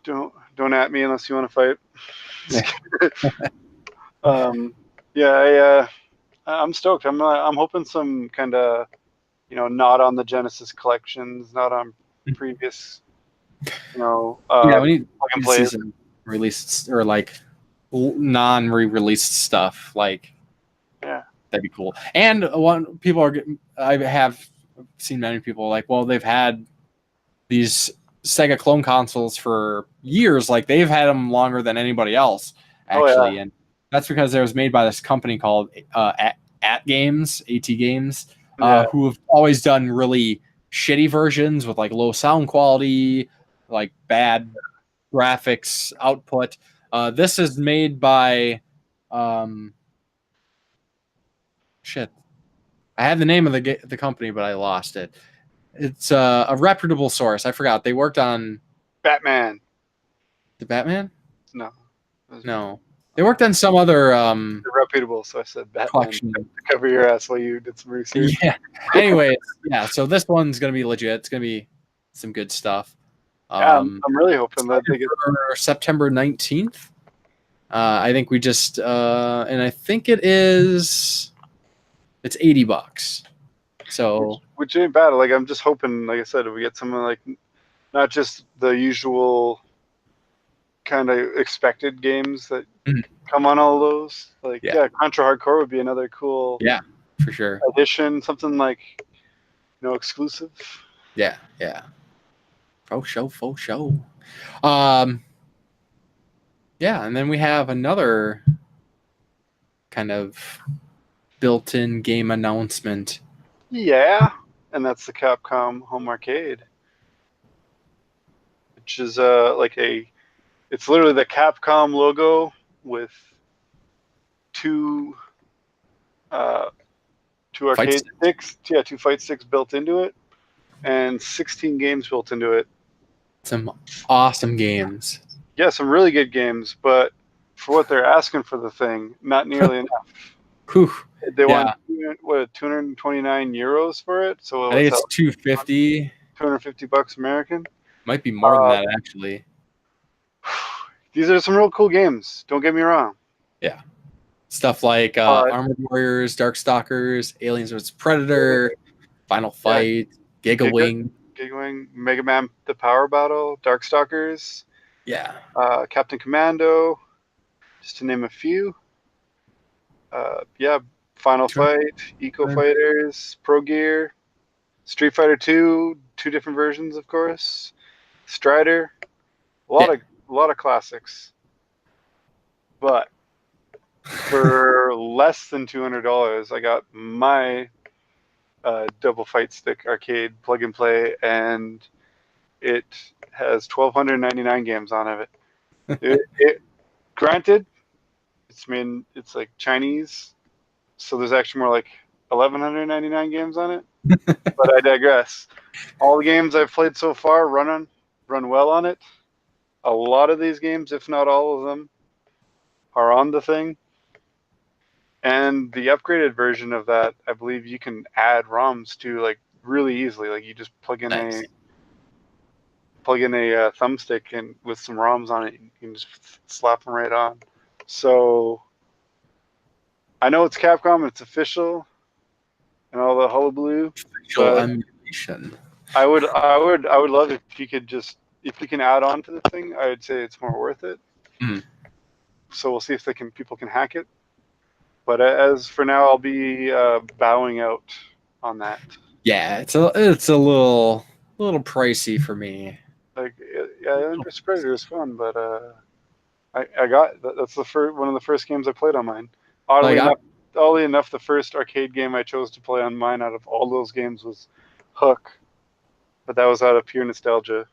Don't at me unless you want to fight. I'm stoked. I'm hoping some kind of, not on the Genesis collections, not on previous, we need to see some released or like non-re-released stuff, like. Yeah. That'd be cool. And I have seen many people like, well, they've had these Sega clone consoles for years. Like they've had them longer than anybody else, Oh, actually, yeah. and that's because it was made by this company called At Games, AT Games, Yeah. who have always done really shitty versions with like low sound quality, like bad graphics output. This is made by shit. I had the name of the company, but I lost it. It's a reputable source. I forgot. They worked on Batman. the Batman. No. It was No, they worked on some other reputable, so I said Batman collection. to cover your ass while you did some research. Yeah. Anyway, yeah. So this one's gonna be legit. It's gonna be some good stuff. Yeah, I'm really hoping that they get For September 19th. I think we just and I think it's $80. So which ain't bad. Like I'm just hoping, like I said, if we get some like not just the usual kind of expected games that come on all those. Like Contra Hardcore would be another cool for sure addition. Something like exclusive. Yeah. Faux show. Yeah, and then we have another kind of built-in game announcement. Yeah, and that's the Capcom Home Arcade, which is it's literally the Capcom logo with two arcade sticks. Yeah, two fight sticks built into it, and 16 games built into it. Some awesome games. Yeah, some really good games, but for what they're asking for the thing, not nearly enough. Whew. They want 229 euros for it. So I think it's 250. $250 American. Might be more than that, actually. These are some real cool games. Don't get me wrong. Yeah. Stuff like Armored Warriors, Darkstalkers, Aliens vs. Predator, Final Fight, Gigawing, Mega Man The Power Battle, Darkstalkers, Captain Commando, just to name a few. Final Fight, Eco Fighters, Pro Gear, Street Fighter 2, two different versions, of course, Strider, a lot of classics. But for less than $200, I got my Double Fight Stick arcade plug and play, and it has 1,299 games on it. Granted, it's like Chinese, so there's actually more like 1,199 games on it. But I digress. All the games I've played so far run well on it. A lot of these games, if not all of them, are on the thing. And the upgraded version of that, I believe you can add ROMs to like really easily. Like you just plug in a thumbstick and with some ROMs on it, you can just slap them right on. So I know it's Capcom, it's official, and all the hullabaloo. Emulation. I would love it if you can add on to the thing. I would say it's more worth it. So we'll see if people can hack it. But as for now, I'll be bowing out on that. Yeah, it's a little pricey for me. Like, Alien vs. Predator is fun, but I got that's one of the first games I played on mine. Oddly enough, the first arcade game I chose to play on mine out of all those games was Hook, but that was out of pure nostalgia.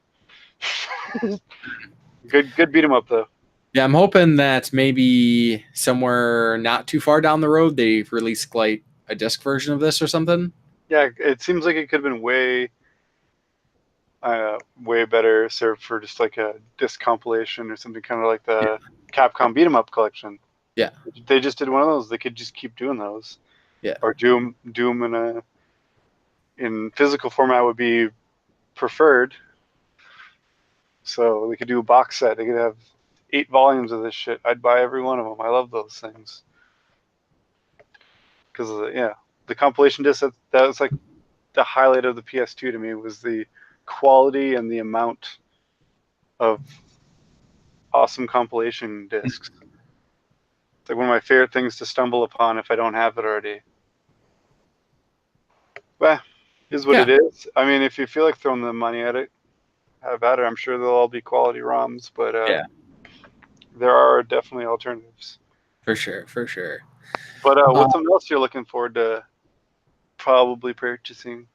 Good beat 'em up though. Yeah, I'm hoping that maybe somewhere not too far down the road they release like a disc version of this or something. Yeah, it seems like it could have been way better served for just like a disc compilation or something, kind of like the Capcom beat 'em up collection. Yeah, they just did one of those. They could just keep doing those. Yeah, or do them in physical format would be preferred. So they could do a box set. They could have 8 volumes of this shit. I'd buy every one of them. I love those things. Because the compilation disc, that was like the highlight of the PS2 to me, was the quality and the amount of awesome compilation discs. It's like one of my favorite things to stumble upon if I don't have it already. Well, is what it is. I mean, if you feel like throwing the money at it, have at it. I'm sure they'll all be quality ROMs, but Yeah. there are definitely alternatives. For sure. But what's something else you're looking forward to probably purchasing?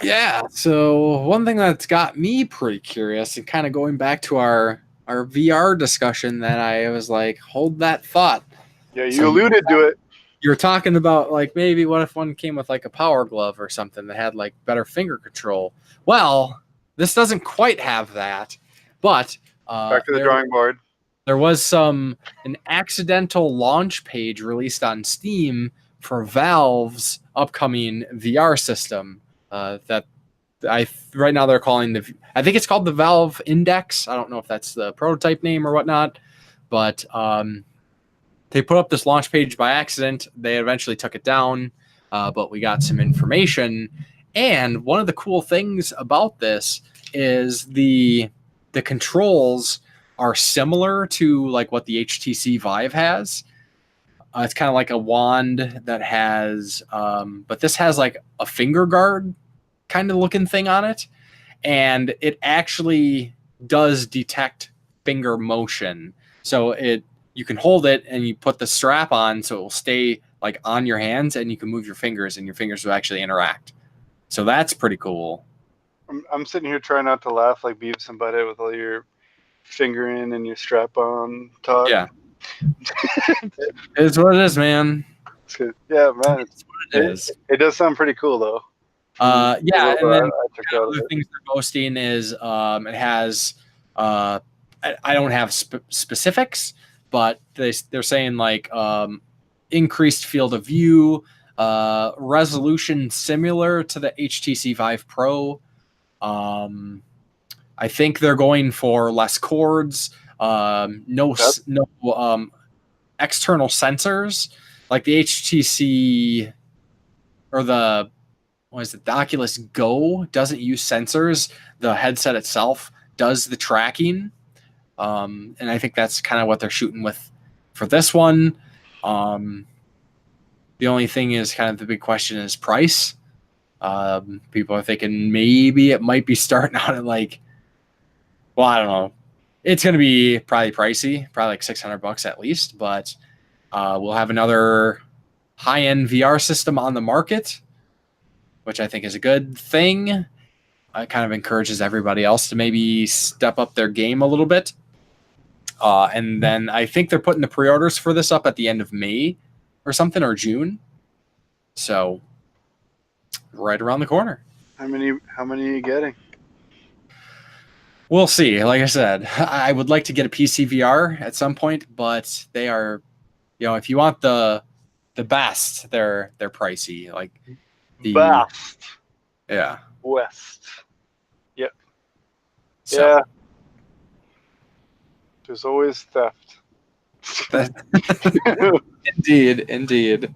Yeah. So one thing that's got me pretty curious, and kind of going back to our VR discussion, that I was like, hold that thought. Yeah, you alluded to it. You're talking about like maybe what if one came with like a power glove or something that had like better finger control. Well, this doesn't quite have that, but Back to the drawing board. there was an accidental launch page released on Steam for Valve's upcoming VR system that right now they're calling I think it's called the Valve Index. I don't know if that's the prototype name or whatnot, but they put up this launch page by accident. They eventually took it down, but we got some information. And one of the cool things about this is the controls are similar to like what the HTC Vive has. It's kind of like a wand that has, but this has like a finger guard kind of looking thing on it. And it actually does detect finger motion. So you can hold it and you put the strap on so it will stay like on your hands, and you can move your fingers and your fingers will actually interact. So that's pretty cool. I'm sitting here trying not to laugh like Beavis and Butthead with all your fingering and your strap on talk. Yeah. It's what it is, man. It's good. Yeah, man. It's what it is. It does sound pretty cool though. Yeah, and then other other things they're boasting is it has I don't have specifics, but they're saying like increased field of view, resolution similar to the HTC Vive Pro. I think they're going for less cords, no external sensors like the HTC or the Oculus Go doesn't use sensors. The headset itself does the tracking. And I think that's kind of what they're shooting with for this one. The only thing is kind of the big question is price. People are thinking maybe it might be starting out at like, well, I don't know. It's going to be probably pricey, probably like $600 at least, but we'll have another high-end VR system on the market, which I think is a good thing. It kind of encourages everybody else to maybe step up their game a little bit. And then I think they're putting the pre-orders for this up at the end of May or something, or June. So right around the corner. How many are you getting? We'll see. Like I said, I would like to get a PC VR at some point, but they are, if you want the best, they're pricey. Like the best. Yeah. West. Yep. So, yeah. There's always theft. Indeed.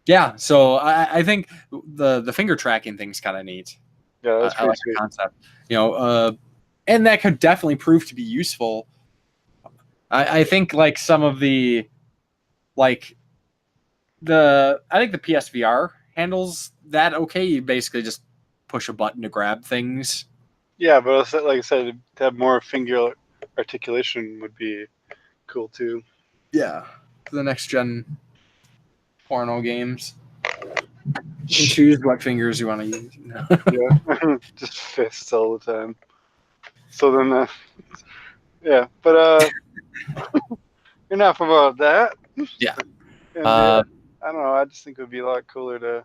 Yeah, so I think the finger tracking thing's kind of neat. Yeah, that's I like the concept. And that could definitely prove to be useful. I think like some of the I think the PSVR handles that okay. You basically just push a button to grab things. Yeah, but like I said, to have more finger articulation would be cool too. Yeah, for the next gen porno games. You can choose what fingers you want to use. Yeah, just fists all the time. So then, yeah, but enough about that. Yeah. And, I don't know. I just think it would be a lot cooler to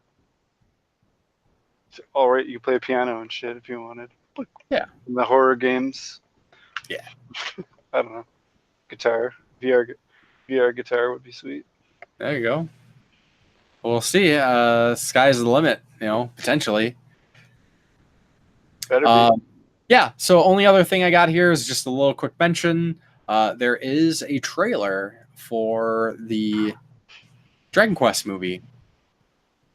all right, you play piano and shit if you wanted. Yeah. And the horror games. Yeah. I don't know. Guitar, VR guitar would be sweet. There you go. We'll see. Sky's the limit, potentially. Better be. Yeah, so only other thing I got here is just a little quick mention. There is a trailer for the Dragon Quest movie.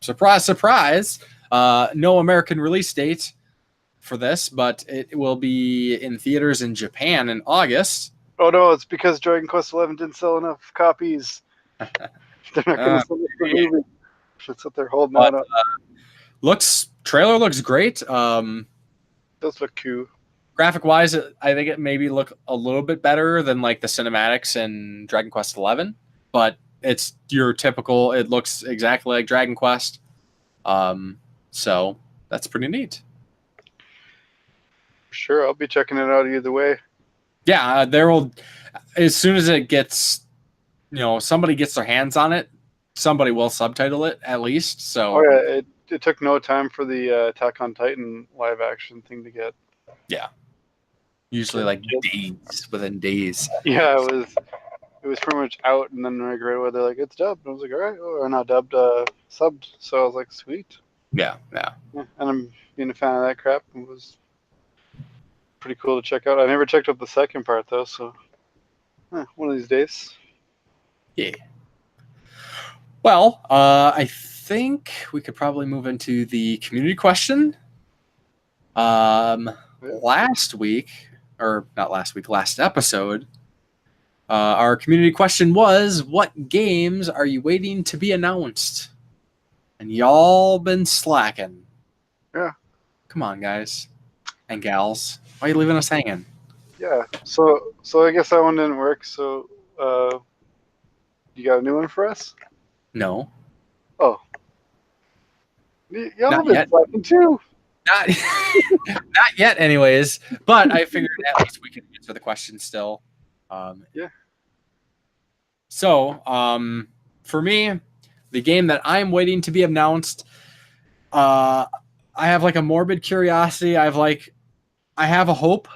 Surprise, surprise. No American release date for this, but it will be in theaters in Japan in August. Oh no, it's because Dragon Quest XI didn't sell enough copies. They're not going to sell the movie. That's what they're holding out on. Trailer looks great. Does look cool. Graphic wise, I think it maybe look a little bit better than like the cinematics in Dragon Quest XI, but it's your typical. It looks exactly like Dragon Quest, so that's pretty neat. Sure, I'll be checking it out either way. Yeah, there will. As soon as it gets, somebody gets their hands on it, somebody will subtitle it at least. So, oh yeah, it took no time for the Attack on Titan live action thing to get. Yeah. Sually like days within days. Yeah, it was pretty much out, and then right away they're like, it's dubbed. And I was like, all right, or not dubbed, subbed. So I was like, sweet. Yeah. And I'm being a fan of that crap. It was pretty cool to check out. I never checked out the second part though, so one of these days. Yeah. Well, I think we could probably move into the community question. Last episode, our community question was, what games are you waiting to be announced? And y'all been slacking. Yeah. Come on, guys and gals. Why are you leaving us hanging? Yeah. So I guess that one didn't work. So you got a new one for us? No. Oh. Y'all Not been yet. slacking too. Not yet, anyways. But I figured at least we can answer the question still. Yeah. So, for me, the game that I'm waiting to be announced, I have like a morbid curiosity. I have a hope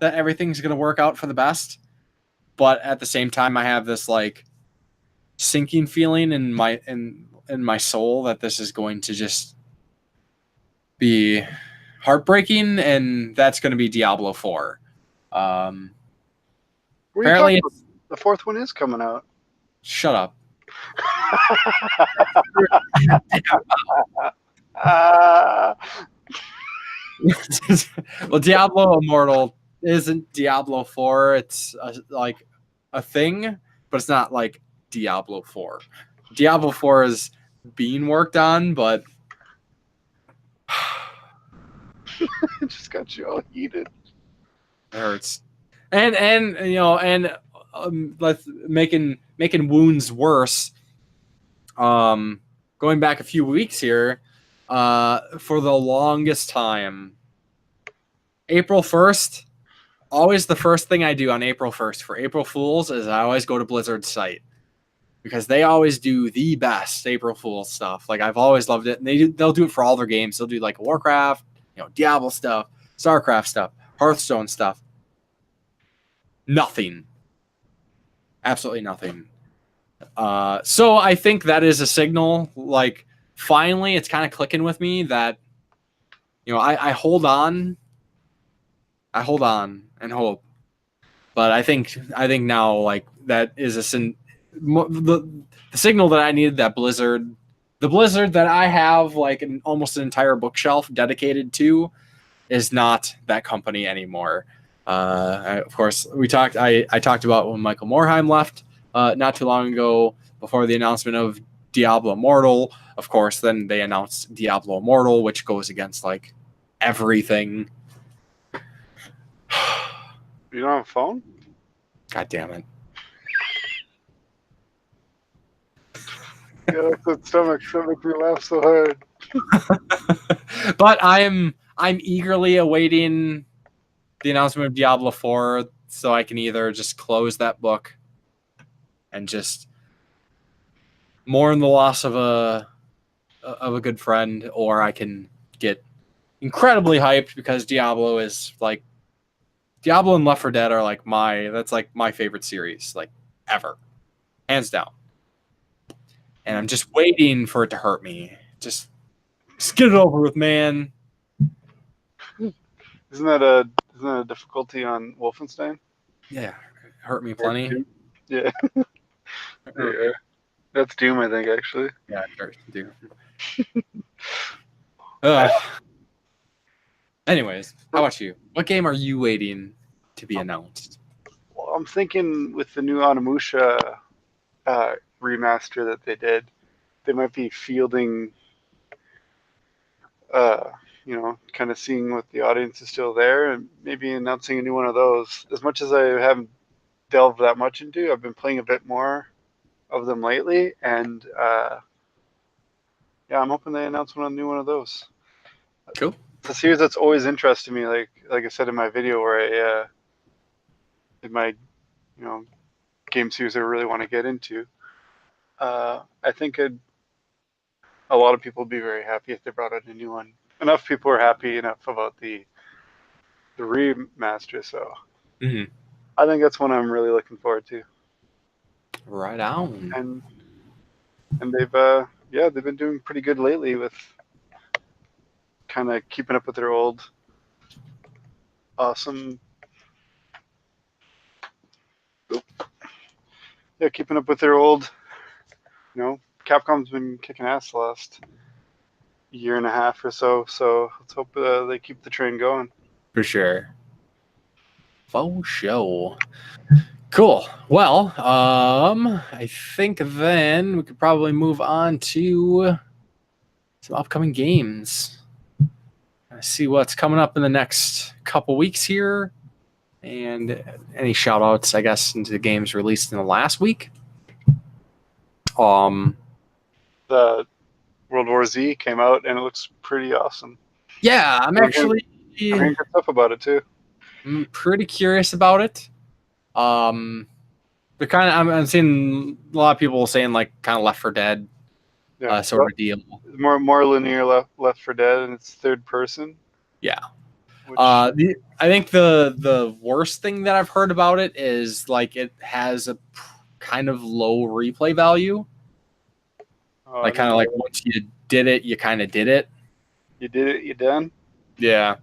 that everything's gonna work out for the best, but at the same time, I have this like sinking feeling in my soul that this is going to just be heartbreaking, and that's going to be Diablo 4. Apparently, the fourth one is coming out. Shut up. Well, Diablo Immortal isn't Diablo 4. It's like a thing, but it's not like Diablo 4. Diablo 4 is being worked on, but It just got you all heated. it hurts. And let's making wounds worse. Going back a few weeks here, for the longest time, April 1st, always the first thing I do on April 1st for April Fools is I always go to Blizzard's site, because they always do the best April Fool's stuff. Like, I've always loved it, and they'll do it for all their games. They'll do like Warcraft, Diablo stuff, StarCraft stuff, Hearthstone stuff. Nothing. Absolutely nothing. So I think that is a signal. Like, finally, it's kind of clicking with me that, I hold on. I hold on and hope. But I think now, like, that is the signal that I needed, that the Blizzard that I have like almost an entire bookshelf dedicated to, is not that company anymore. Of course, I talked about when Michael Morhaime left not too long ago, before the announcement of Diablo Immortal. Of course, then they announced Diablo Immortal, which goes against like everything. You don't have a phone? God damn it. Yeah, that stomach makes me laugh so hard. But I'm eagerly awaiting the announcement of Diablo 4, so I can either just close that book and just mourn the loss of a good friend, or I can get incredibly hyped, because Diablo is like, Diablo and Left 4 Dead are like that's like my favorite series, like, ever, hands down. And I'm just waiting for it to hurt me. Just get it over with, man. Isn't that a difficulty on Wolfenstein? Yeah, hurt me plenty. Yeah. Yeah. That's Doom, I think, actually. Yeah, it hurts Doom. Anyways, how about you? What game are you waiting to be announced? Well, I'm thinking with the new Onimusha remaster that they did, they might be fielding kind of seeing what the audience is still there and maybe announcing a new one of those. As much as I haven't delved that much into, I've been playing a bit more of them lately, and I'm hoping they announce a new one of those. Cool. It's a series that's always interested me. Like I said in my video where I did my game series I really want to get into. I think a lot of people would be very happy if they brought out a new one. Enough people are happy enough about the remaster, so I think that's one I'm really looking forward to. Right on. And they've been doing pretty good lately with kind of keeping up with their old awesome. Yeah, keeping up with their old. Capcom's been kicking ass the last year and a half or so. So let's hope they keep the train going. For sure. Faux show. Cool. Well, I think then we could probably move on to some upcoming games. See what's coming up in the next couple weeks here, and any shout outs, I guess, into the games released in the last week. The World War Z came out and it looks pretty awesome. Yeah, I'm hearing good stuff about it too. I'm pretty curious about it. I'm seeing a lot of people saying like kind of Left 4 Dead sort of deal. More linear Left 4 Dead, and it's third person. Yeah. I think the worst thing that I've heard about it is like it has a kind of low replay value. Like kind of like once you did it, you kind of did it. You did it, you done. Yeah,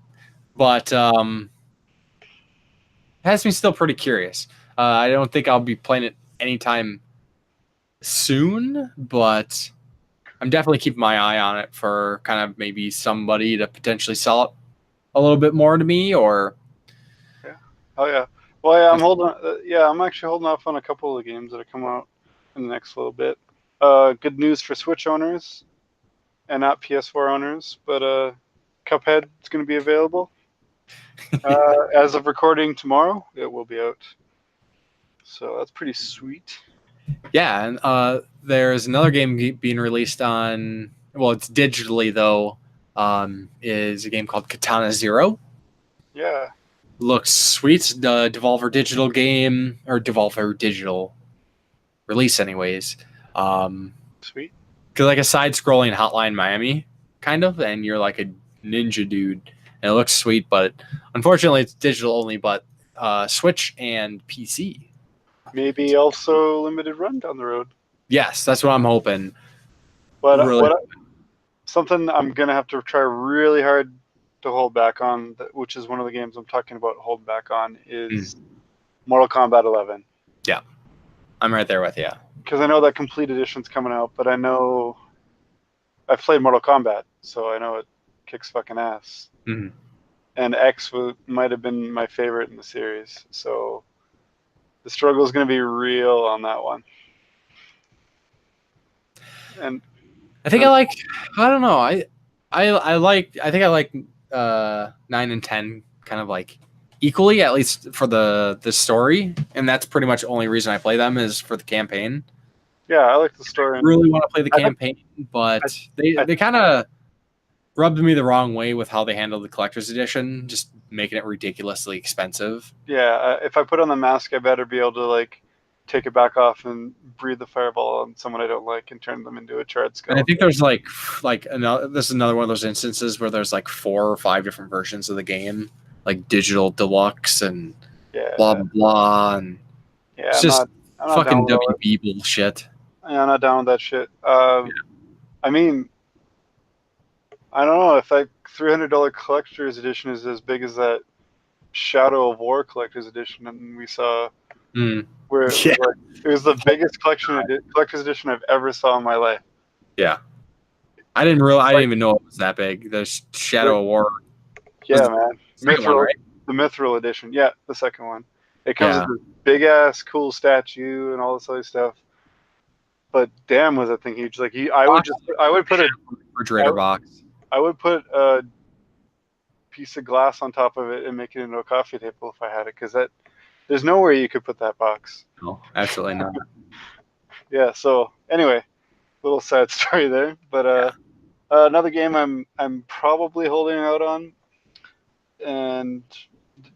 but it has me still pretty curious. I don't think I'll be playing it anytime soon, but I'm definitely keeping my eye on it for kind of maybe somebody to potentially sell it a little bit more to me, or yeah. Oh yeah. Well, yeah, I'm actually holding off on a couple of the games that are coming out in the next little bit. Good news for Switch owners and not PS4 owners, but Cuphead is going to be available. As of recording tomorrow, it will be out. So that's pretty sweet. Yeah, and there's another game being released on, well, it's digitally though, is a game called Katana Zero. Yeah. Looks sweet. The Devolver Digital game, or Devolver Digital release anyways. Sweet. Cause like a side-scrolling Hotline Miami, kind of, and you're like a ninja dude. And it looks sweet, but unfortunately it's digital only, but Switch and PC. Maybe also limited run down the road. Yes, that's what I'm hoping. But something I'm going to have to try really hard to hold back on, which is one of the games I'm talking about holding back on, is Mortal Kombat 11. Yeah, I'm right there with you. Because I know that complete edition's coming out, but I know I've played Mortal Kombat, so I know it kicks fucking ass. Mm-hmm. And X might have been my favorite in the series, so the struggle is going to be real on that one. And I think I don't know. I think I like 9 and 10 kind of like equally, at least for the story, and that's pretty much the only reason I play them is for the campaign. Yeah, I like the story. I really want to play the campaign, but they kind of rubbed me the wrong way with how they handled the collector's edition, just making it ridiculously expensive. Yeah, if I put on the mask, I better be able to like take it back off and breathe the fireball on someone I don't like and turn them into a charred skull. And I think there's this is another one of those instances where there's like 4 or 5 different versions of the game, like digital deluxe and blah blah blah, and it's just fucking WB bullshit. Yeah, I'm not down with that shit. I mean, I don't know if that $300 collector's edition is as big as that Shadow of War collector's edition, and we saw where it was the biggest collector's edition I've ever saw in my life. Yeah, I didn't even know it was that big. The Shadow of War. Yeah, man. Mithril, right? The Mithril edition. Yeah, the second one. It comes with this big ass cool statue and all this other stuff. But damn, was that thing huge! Like I would put a refrigerator box. I would put a piece of glass on top of it and make it into a coffee table if I had it, because there's nowhere you could put that box. No, absolutely not. Yeah. So anyway, little sad story there, but another game I'm probably holding out on, and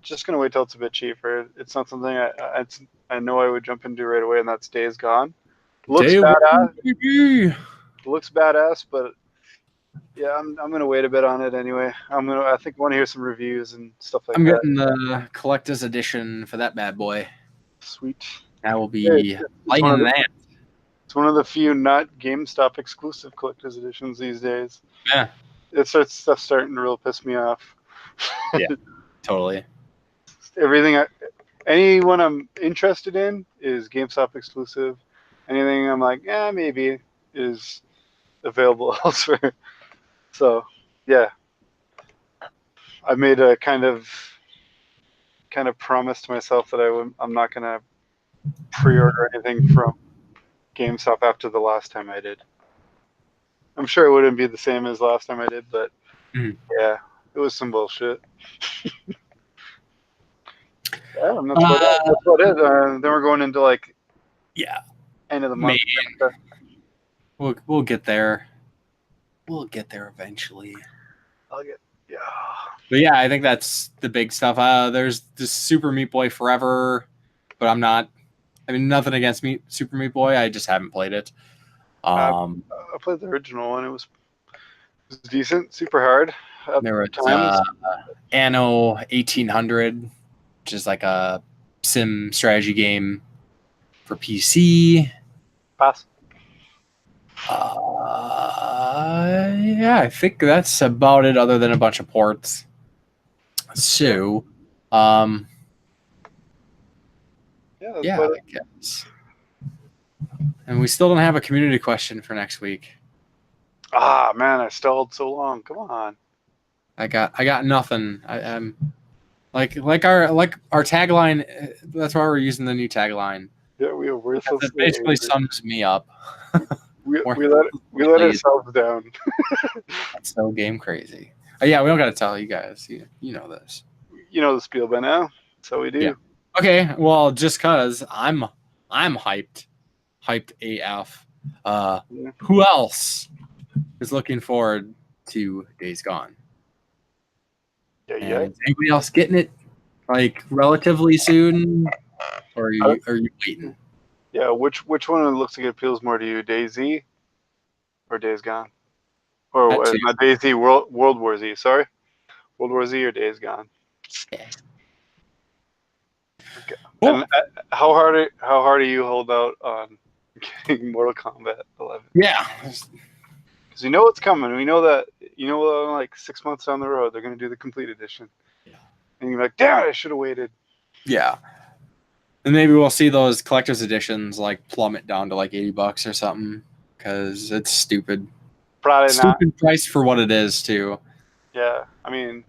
just gonna wait till it's a bit cheaper. It's not something I know I would jump into right away, and that's Days Gone. Looks badass. Looks badass, but yeah, I'm gonna wait a bit on it anyway. I think I want to hear some reviews and stuff like that. I'm getting the collector's edition for that bad boy. Sweet. That will be lighting that. It's one of the few not GameStop exclusive collector's editions these days. Yeah. Stuff starting to really piss me off. Yeah, totally. Anyone I'm interested in is GameStop exclusive. Anything I'm like, maybe is available elsewhere. So, yeah, I made a kind of promise to myself that I'm not gonna pre-order anything from GameStop after the last time I did. I'm sure it wouldn't be the same as last time I did, but yeah, it was some bullshit. Yeah, and that's about it. Then we're going into end of the month. We'll get there. We'll get there eventually. But yeah, I think that's the big stuff. There's the Super Meat Boy Forever, but I'm not. I mean, nothing against Super Meat Boy. I just haven't played it. I played the original one. It was decent. Super hard. There was Anno 1800, which is like a sim strategy game for PC. Pass. Yeah, I think that's about it, other than a bunch of ports. So, yeah, I guess. And we still don't have a community question for next week. Ah, man, I stalled so long. Come on. I got nothing. I'm like our tagline. That's why we're using the new tagline. Yeah, we're so that basically sums me up. we let ourselves down. That's so game crazy. Yeah, we don't got to tell you guys. You know this. You know the spiel by now. That's how we do. Yeah. Okay. Well, just cause I'm hyped AF. Who else is looking forward to Days Gone? Yeah. Is anybody else getting it like relatively soon, or are you waiting? Yeah. Which one looks like it appeals more to you, DayZ or Days Gone? Or not DayZ, World War Z. Sorry, World War Z or Days Gone. Yeah. Okay. Cool. And how hard do you hold out on getting Mortal Kombat 11? Yeah. Because you know it's coming. We know that, like 6 months down the road, they're going to do the complete edition. Yeah. And you're like, damn it, I should have waited. Yeah. And maybe we'll see those collector's editions like plummet down to like $80 or something, because it's stupid. Probably not. Stupid price for what it is, too. Yeah. I mean,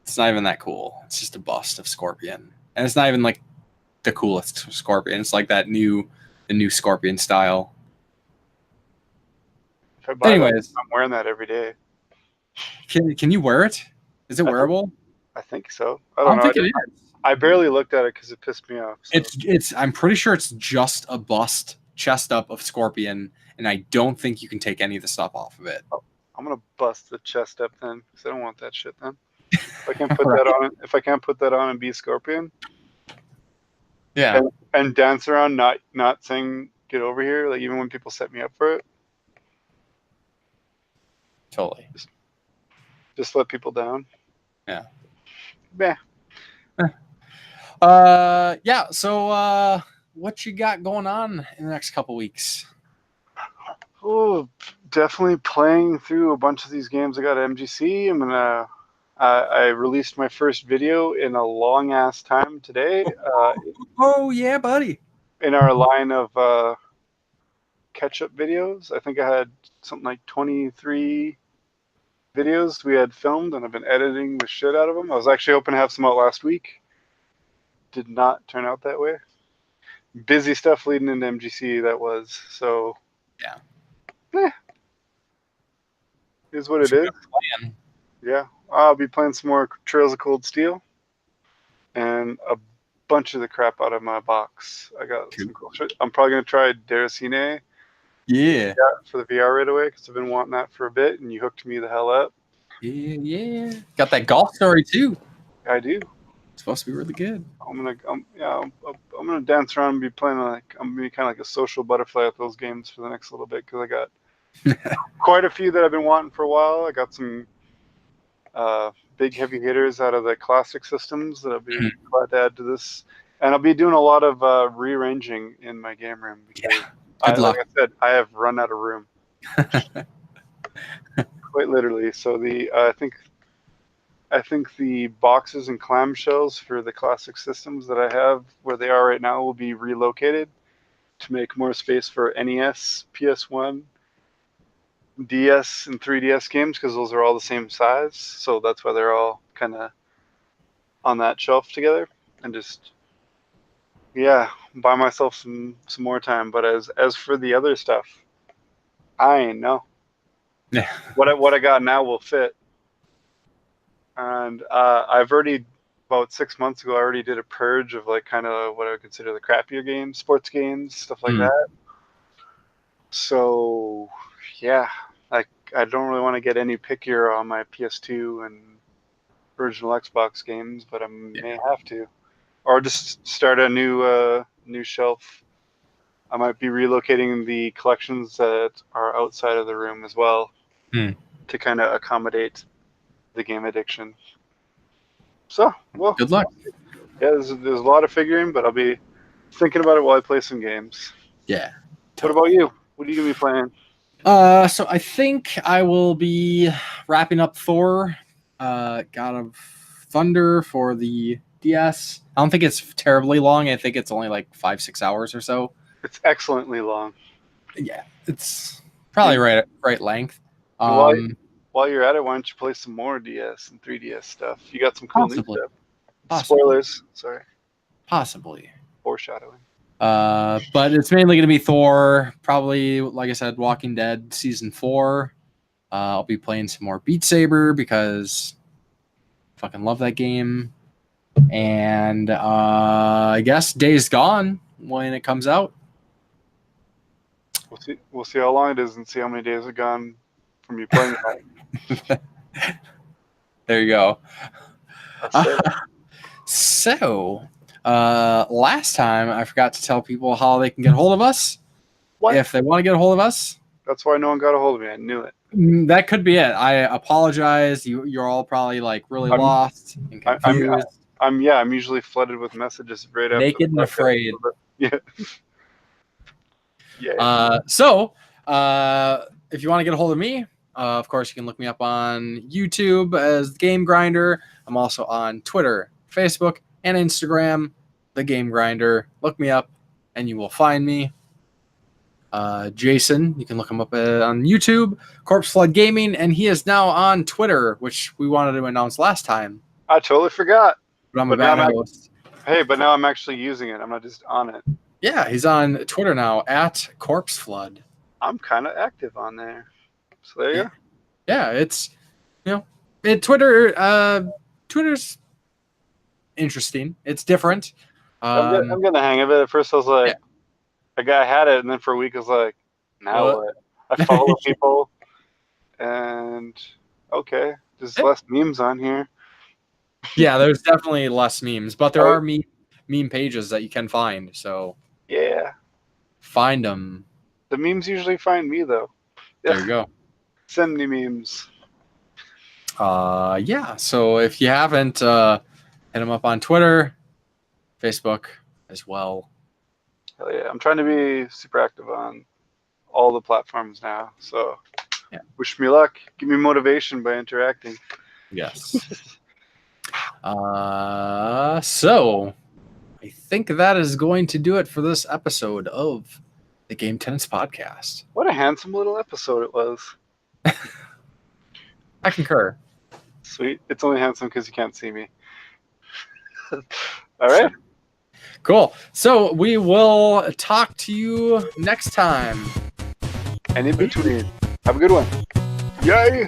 it's not even that cool. It's just a bust of Scorpion. And it's not even like the coolest Scorpion. It's like the new Scorpion style. Anyways, I'm wearing that every day. Can you wear it? Is it wearable? I think so. I don't think it is. I barely looked at it because it pissed me off. So. It's. I'm pretty sure it's just a bust chest up of Scorpion, and I don't think you can take any of the stuff off of it. Oh, I'm gonna bust the chest up then, because I don't want that shit then. If I can't put that on, if I can't put that on and be Scorpion, yeah, and dance around, not saying get over here, like even when people set me up for it. Totally. Just let people down. Yeah. Yeah. Yeah. So, what you got going on in the next couple weeks? Oh, definitely playing through a bunch of these games. I got MGC. I'm gonna. I released my first video in a long ass time today. Oh yeah, buddy. In our line of catch-up videos, I think I had something like 23 videos we had filmed, and I've been editing the shit out of them. I was actually hoping to have some out last week. Did not turn out that way. Busy stuff leading into MGC, that was. So, yeah. Here's what it is. Yeah, I'll be playing some more Trails of Cold Steel and a bunch of the crap out of my box. I got some cool shit. I'm probably gonna try Deracine. Yeah. For the VR right away because I've been wanting that for a bit, and you hooked me the hell up. Yeah. Got that golf story too. I do. It's supposed to be really good. I'm gonna dance around and be playing I'm gonna be kind of like a social butterfly at those games for the next little bit because I got quite a few that I've been wanting for a while. I got some big heavy hitters out of the classic systems that I'll be glad to add to this, and I'll be doing a lot of rearranging in my game room because like I said, I have run out of room. Quite literally. So I think the boxes and clamshells for the classic systems that I have where they are right now will be relocated to make more space for NES, PS1, DS, and 3DS games because those are all the same size. So that's why they're all kind of on that shelf together, and just buy myself some more time. But as for the other stuff, I ain't know. Yeah. What I got now will fit. And I've already, about 6 months ago, I already did a purge of like kind of what I would consider the crappier games, sports games, stuff like that. So yeah, like I don't really want to get any pickier on my PS2 and original Xbox games, but I may have to, or just start a new shelf. I might be relocating the collections that are outside of the room as well to kind of accommodate the game addiction. So, well, good luck. Yeah, there's a lot of figuring, but I'll be thinking about it while I play some games. Yeah. What about you? What are you gonna be playing? So I think I will be wrapping up Thor, God of Thunder for the DS. I don't think it's terribly long. I think it's only like 5-6 hours or so. It's excellently long. Yeah, it's probably right length. While you're at it, why don't you play some more DS and 3DS stuff? You got some cool new stuff. Possibly. Spoilers, sorry. Possibly. Foreshadowing. But it's mainly going to be Thor. Probably, like I said, Walking Dead Season 4. I'll be playing some more Beat Saber because I fucking love that game. And I guess Days Gone when it comes out. We'll see how long it is and see how many days have gone from you playing it. There you go. So, last time I forgot to tell people how they can get a hold of us. What? If they want to get a hold of us. That's why no one got a hold of me. I knew it. That could be it. I apologize. You're all probably like really lost and confused. I'm usually flooded with messages right after. Naked and afraid. Yeah. Yeah. If you want to get a hold of me, of course, you can look me up on YouTube as The Game Grinder. I'm also on Twitter, Facebook, and Instagram, The Game Grinder. Look me up, and you will find me. Jason, you can look him up on YouTube, Corpse Flood Gaming, and he is now on Twitter, which we wanted to announce last time. I totally forgot. But I'm a bad host. Hey, but now I'm actually using it. I'm not just on it. Yeah, he's on Twitter now, at Corpse Flood. I'm kind of active on there. So there you go. Yeah, it's, Twitter's interesting. It's different. I'm getting the hang of it. At first I was like, a guy had it, and then for a week I was like, now what? I follow people, and okay, there's less memes on here. Yeah, there's definitely less memes, but there are meme pages that you can find. So yeah, find them. The memes usually find me though. There you go. Send me memes. Yeah. So if you haven't, hit them up on Twitter, Facebook as well. Hell yeah, I'm trying to be super active on all the platforms now. So wish me luck. Give me motivation by interacting. Yes. So I think that is going to do it for this episode of the Game Tenants Podcast. What a handsome little episode it was. I concur. Sweet. It's only handsome because you can't see me. All right. Cool. So we will talk to you next time. And in between, have a good one. Yay!